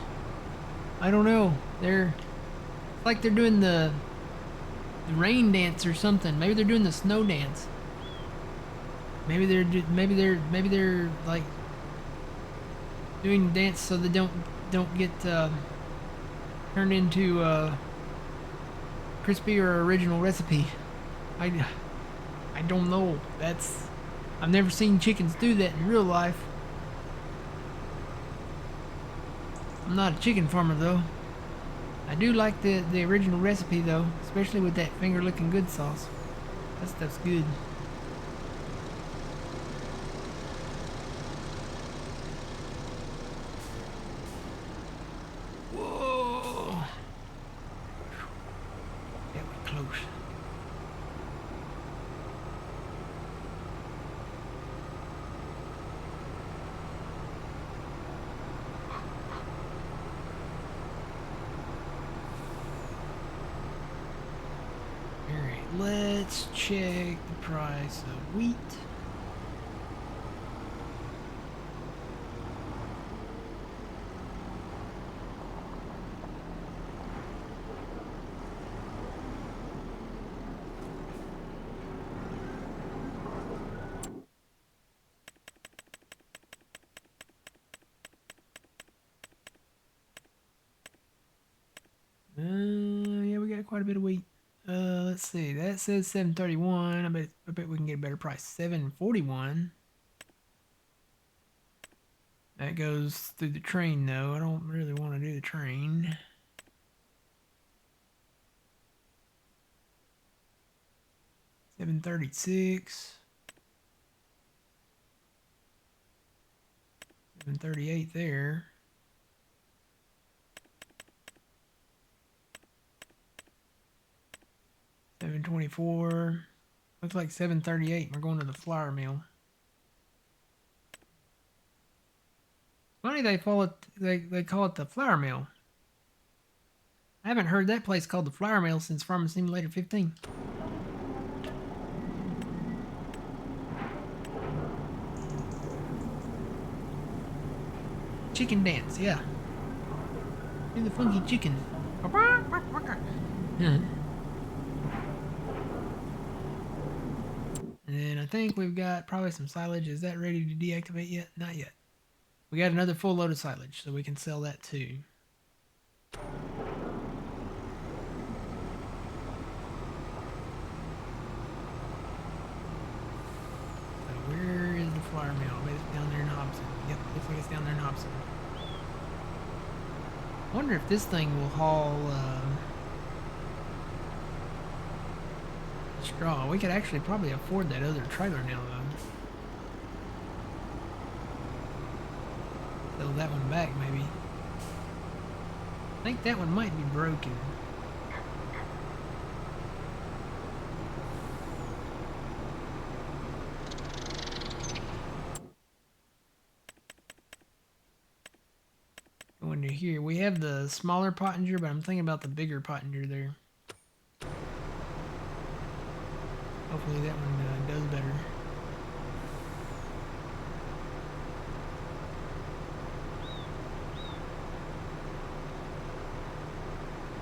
I don't know. It's like they're doing the rain dance or something. Maybe they're doing the snow dance. Maybe they're like doing dance so they don't get turned into crispy or original recipe. I don't know. I've never seen chickens do that in real life. I'm not a chicken farmer though. I do like the original recipe though, especially with that finger looking good sauce. That stuff's good. Whoa! That was close. Let's check the price of wheat. Yeah, we got quite a bit of wheat. Let's see. That says 731. I bet we can get a better price. 741. That goes through the train though. I don't really want to do the train. $736. 738 there. $724. Looks like 738. We're going to the flour mill. Funny they call it the flour mill. I haven't heard that place called the flour mill since Farming Simulator 15. Chicken dance, yeah. Do the funky chicken. And I think we've got probably some silage. Is that ready to deactivate yet? Not yet. We got another full load of silage, so we can sell that too. So where is the flour mill? I bet it's down there in Hobson. Yep, looks like it's down there in Hobson. I wonder if this thing will haul straw. We could actually probably afford that other trailer now, though. Sell that one back, maybe. I think that one might be broken. Going to here. We have the smaller Pottinger, but I'm thinking about the bigger Pottinger there. Hopefully that one does better.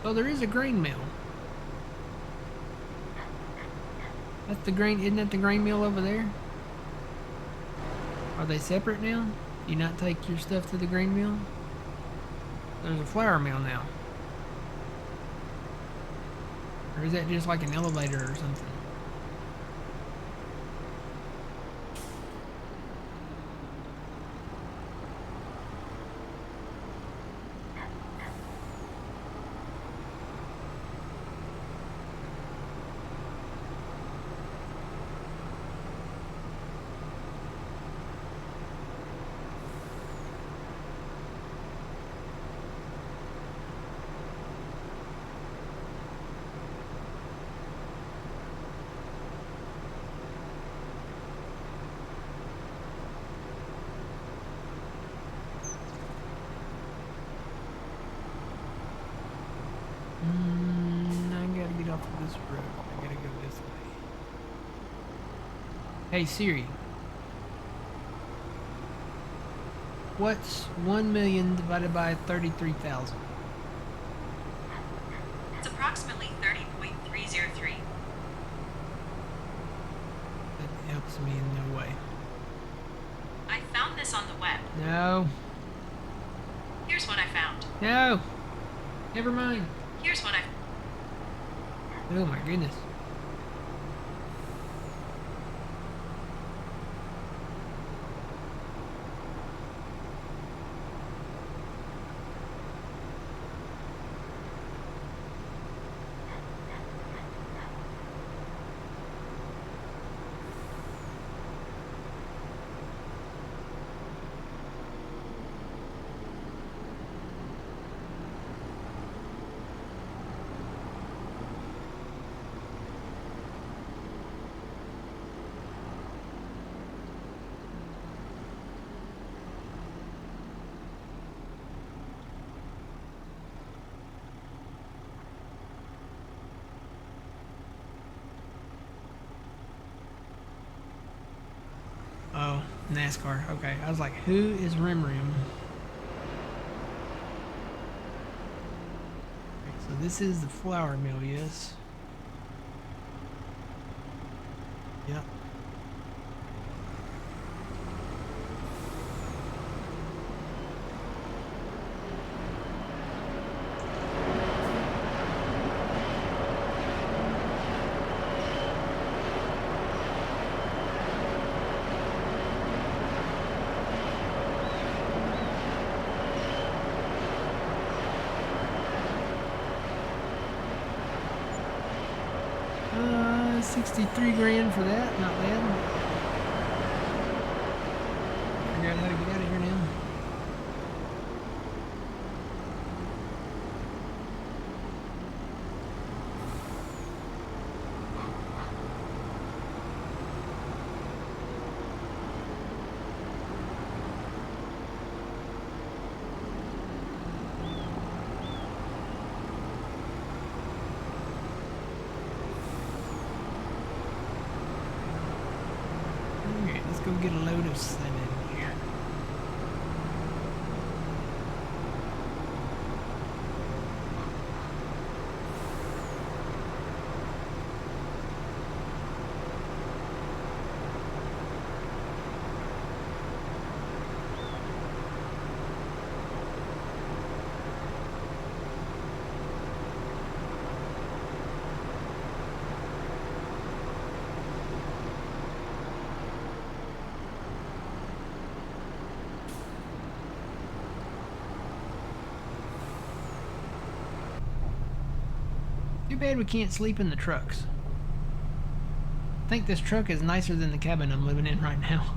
Oh, there is a grain mill. That's the grain, isn't that the grain mill over there? Are they separate now? Do you not take your stuff to the grain mill? There's a flour mill now. Or is that just like an elevator or something? I gotta get off of this road. I gotta go this way. Hey Siri. What's 1 million divided by 33,000? It's approximately 30.303. That helps me in no way. I found this on the web. No. Here's what I found. No. Never mind. Here's what I... Oh my goodness. Oh, NASCAR. Okay. I was like, who is Rim Rim? Okay, so this is the flour mill, yes? Yep. Uh, 63 grand for that. Not bad. Figure out how to get out of here now. Okay, let's go get a load of cement here. Too bad we can't sleep in the trucks. I think this truck is nicer than the cabin I'm living in right now.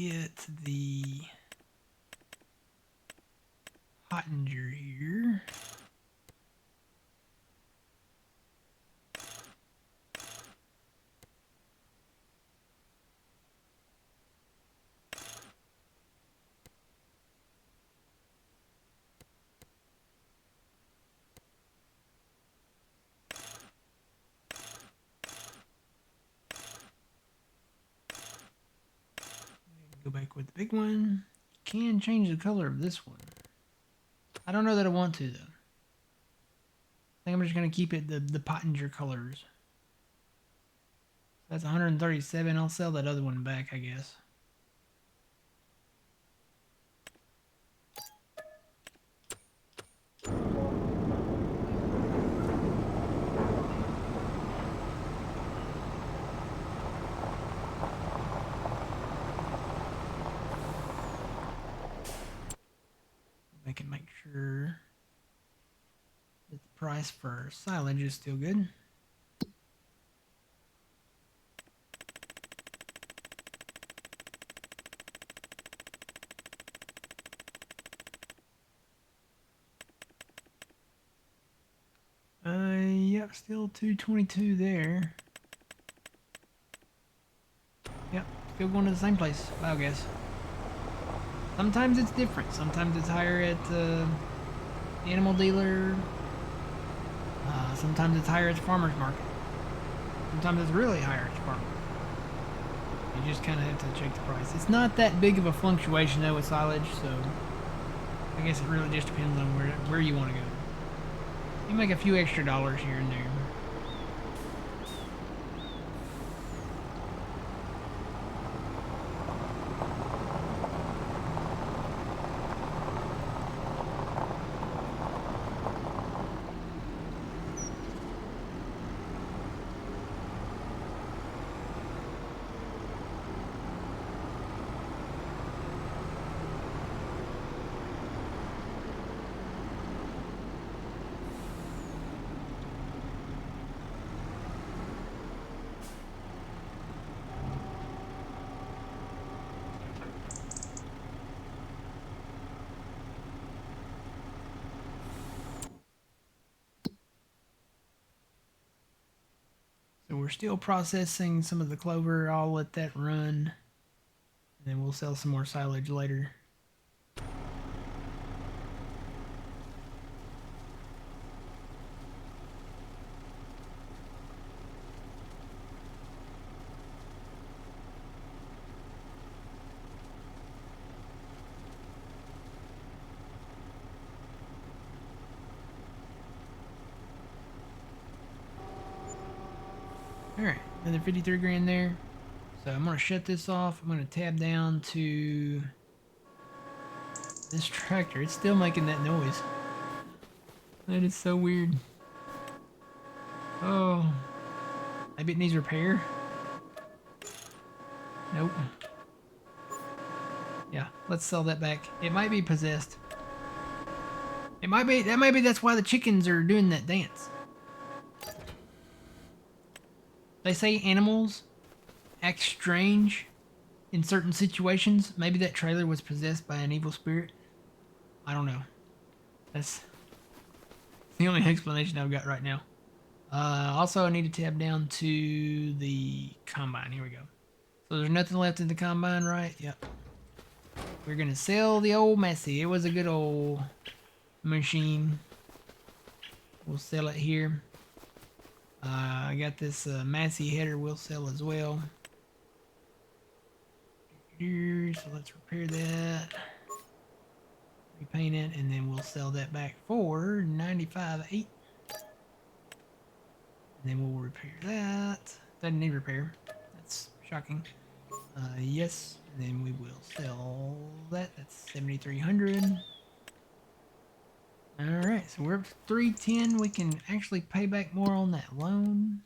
get the Pottinger here. Go back with the big one. Can change the color of this one. I don't know that I want to though. I think I'm just gonna keep it the Pottinger colors. That's 137. I'll sell that other one back, I guess. I can make sure that the price for silage is still good. Yep, still 222 there. Yep, still going to the same place, biogas. Sometimes it's different. Sometimes it's higher at the animal dealer. Sometimes it's higher at the farmer's market. Sometimes it's really higher at the farmer's market. You just kind of have to check the price. It's not that big of a fluctuation though with silage, so I guess it really just depends on where you want to go. You make a few extra dollars here and there. So we're still processing some of the clover. I'll let that run. And then we'll sell some more silage later. Alright, another 53 grand there. So I'm going to shut this off. I'm going to tab down to this tractor. It's still making that noise. That is so weird. Oh, maybe it needs repair. Nope. Yeah, let's sell that back. It might be possessed. It might be, that's why the chickens are doing that dance. They say animals act strange in certain situations. Maybe that trailer was possessed by an evil spirit. I don't know. That's the only explanation I've got right now. Also, I need to tab down to the combine. Here we go. So there's nothing left in the combine, right? Yep. We're going to sell the old Massey. It was a good old machine. We'll sell it here. I got this Massey header we'll sell as well. So let's repair that. Repaint it, and then we'll sell that back for $95.8. And then we'll repair that. Doesn't need repair. That's shocking. Yes, and then we will sell that. That's $7,300. All right, so we're up to 310. We can actually pay back more on that loan.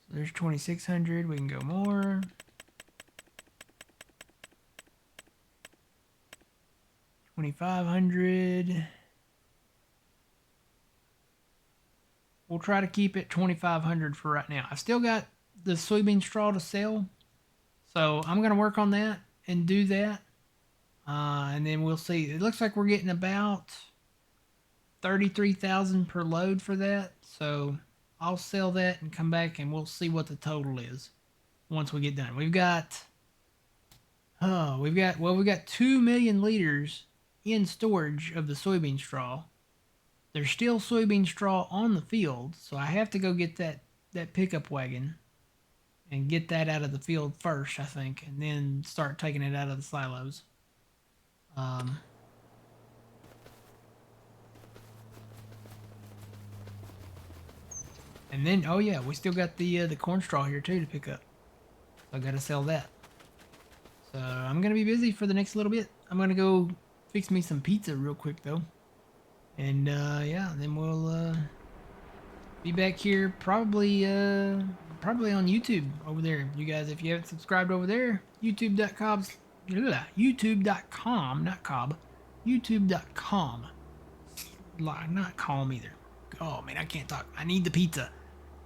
So there's 2,600. We can go more. 2,500. we'll try to keep it 2,500 for right now. I've still got the soybean straw to sell, so I'm gonna work on that and do that, and then we'll see. It looks like we're getting about 33,000 per load for that, so I'll sell that and come back and we'll see what the total is once we get done. We've got 2 million liters in storage of the soybean straw. There's still soybean straw on the field, so I have to go get that pickup wagon and get that out of the field first, I think, and then start taking it out of the silos. And then, oh yeah, we still got the corn straw here too to pick up. So I gotta sell that. So I'm gonna be busy for the next little bit. I'm gonna go fix me some pizza real quick though. And yeah, then we'll be back here probably on YouTube over there. You guys, if you haven't subscribed over there, youtube.com, not cob, youtube.com. Not calm either. Oh man, I can't talk. I need the pizza.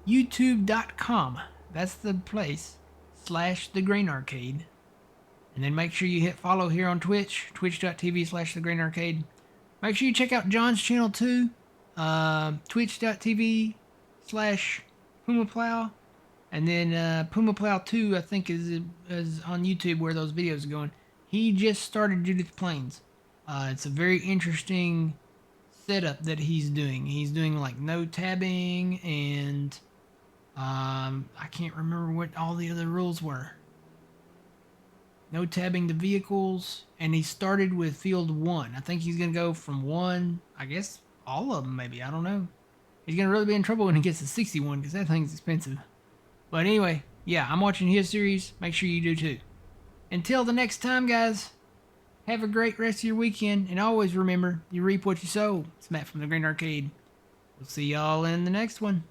youtube.com. That's the place. /The Grain Arcade. And then make sure you hit follow here on Twitch. Twitch.tv/The Grain Arcade. Make sure you check out John's channel too. Twitch.tv/PumaPlow. And then PumaPlow 2, I think, is on YouTube where those videos are going. He just started Judith Plains. It's a very interesting setup that he's doing. He's doing like no tabbing and I can't remember what all the other rules were. No tabbing the vehicles, and he started with field 1. I think he's gonna go from 1, I guess all of them maybe, I don't know. He's gonna really be in trouble when he gets to 61 because that thing's expensive. But anyway, yeah, I'm watching his series. Make sure you do too. Until the next time, guys, have a great rest of your weekend, and always remember, you reap what you sow. It's Matt from the Grain Arcade. We'll see y'all in the next one.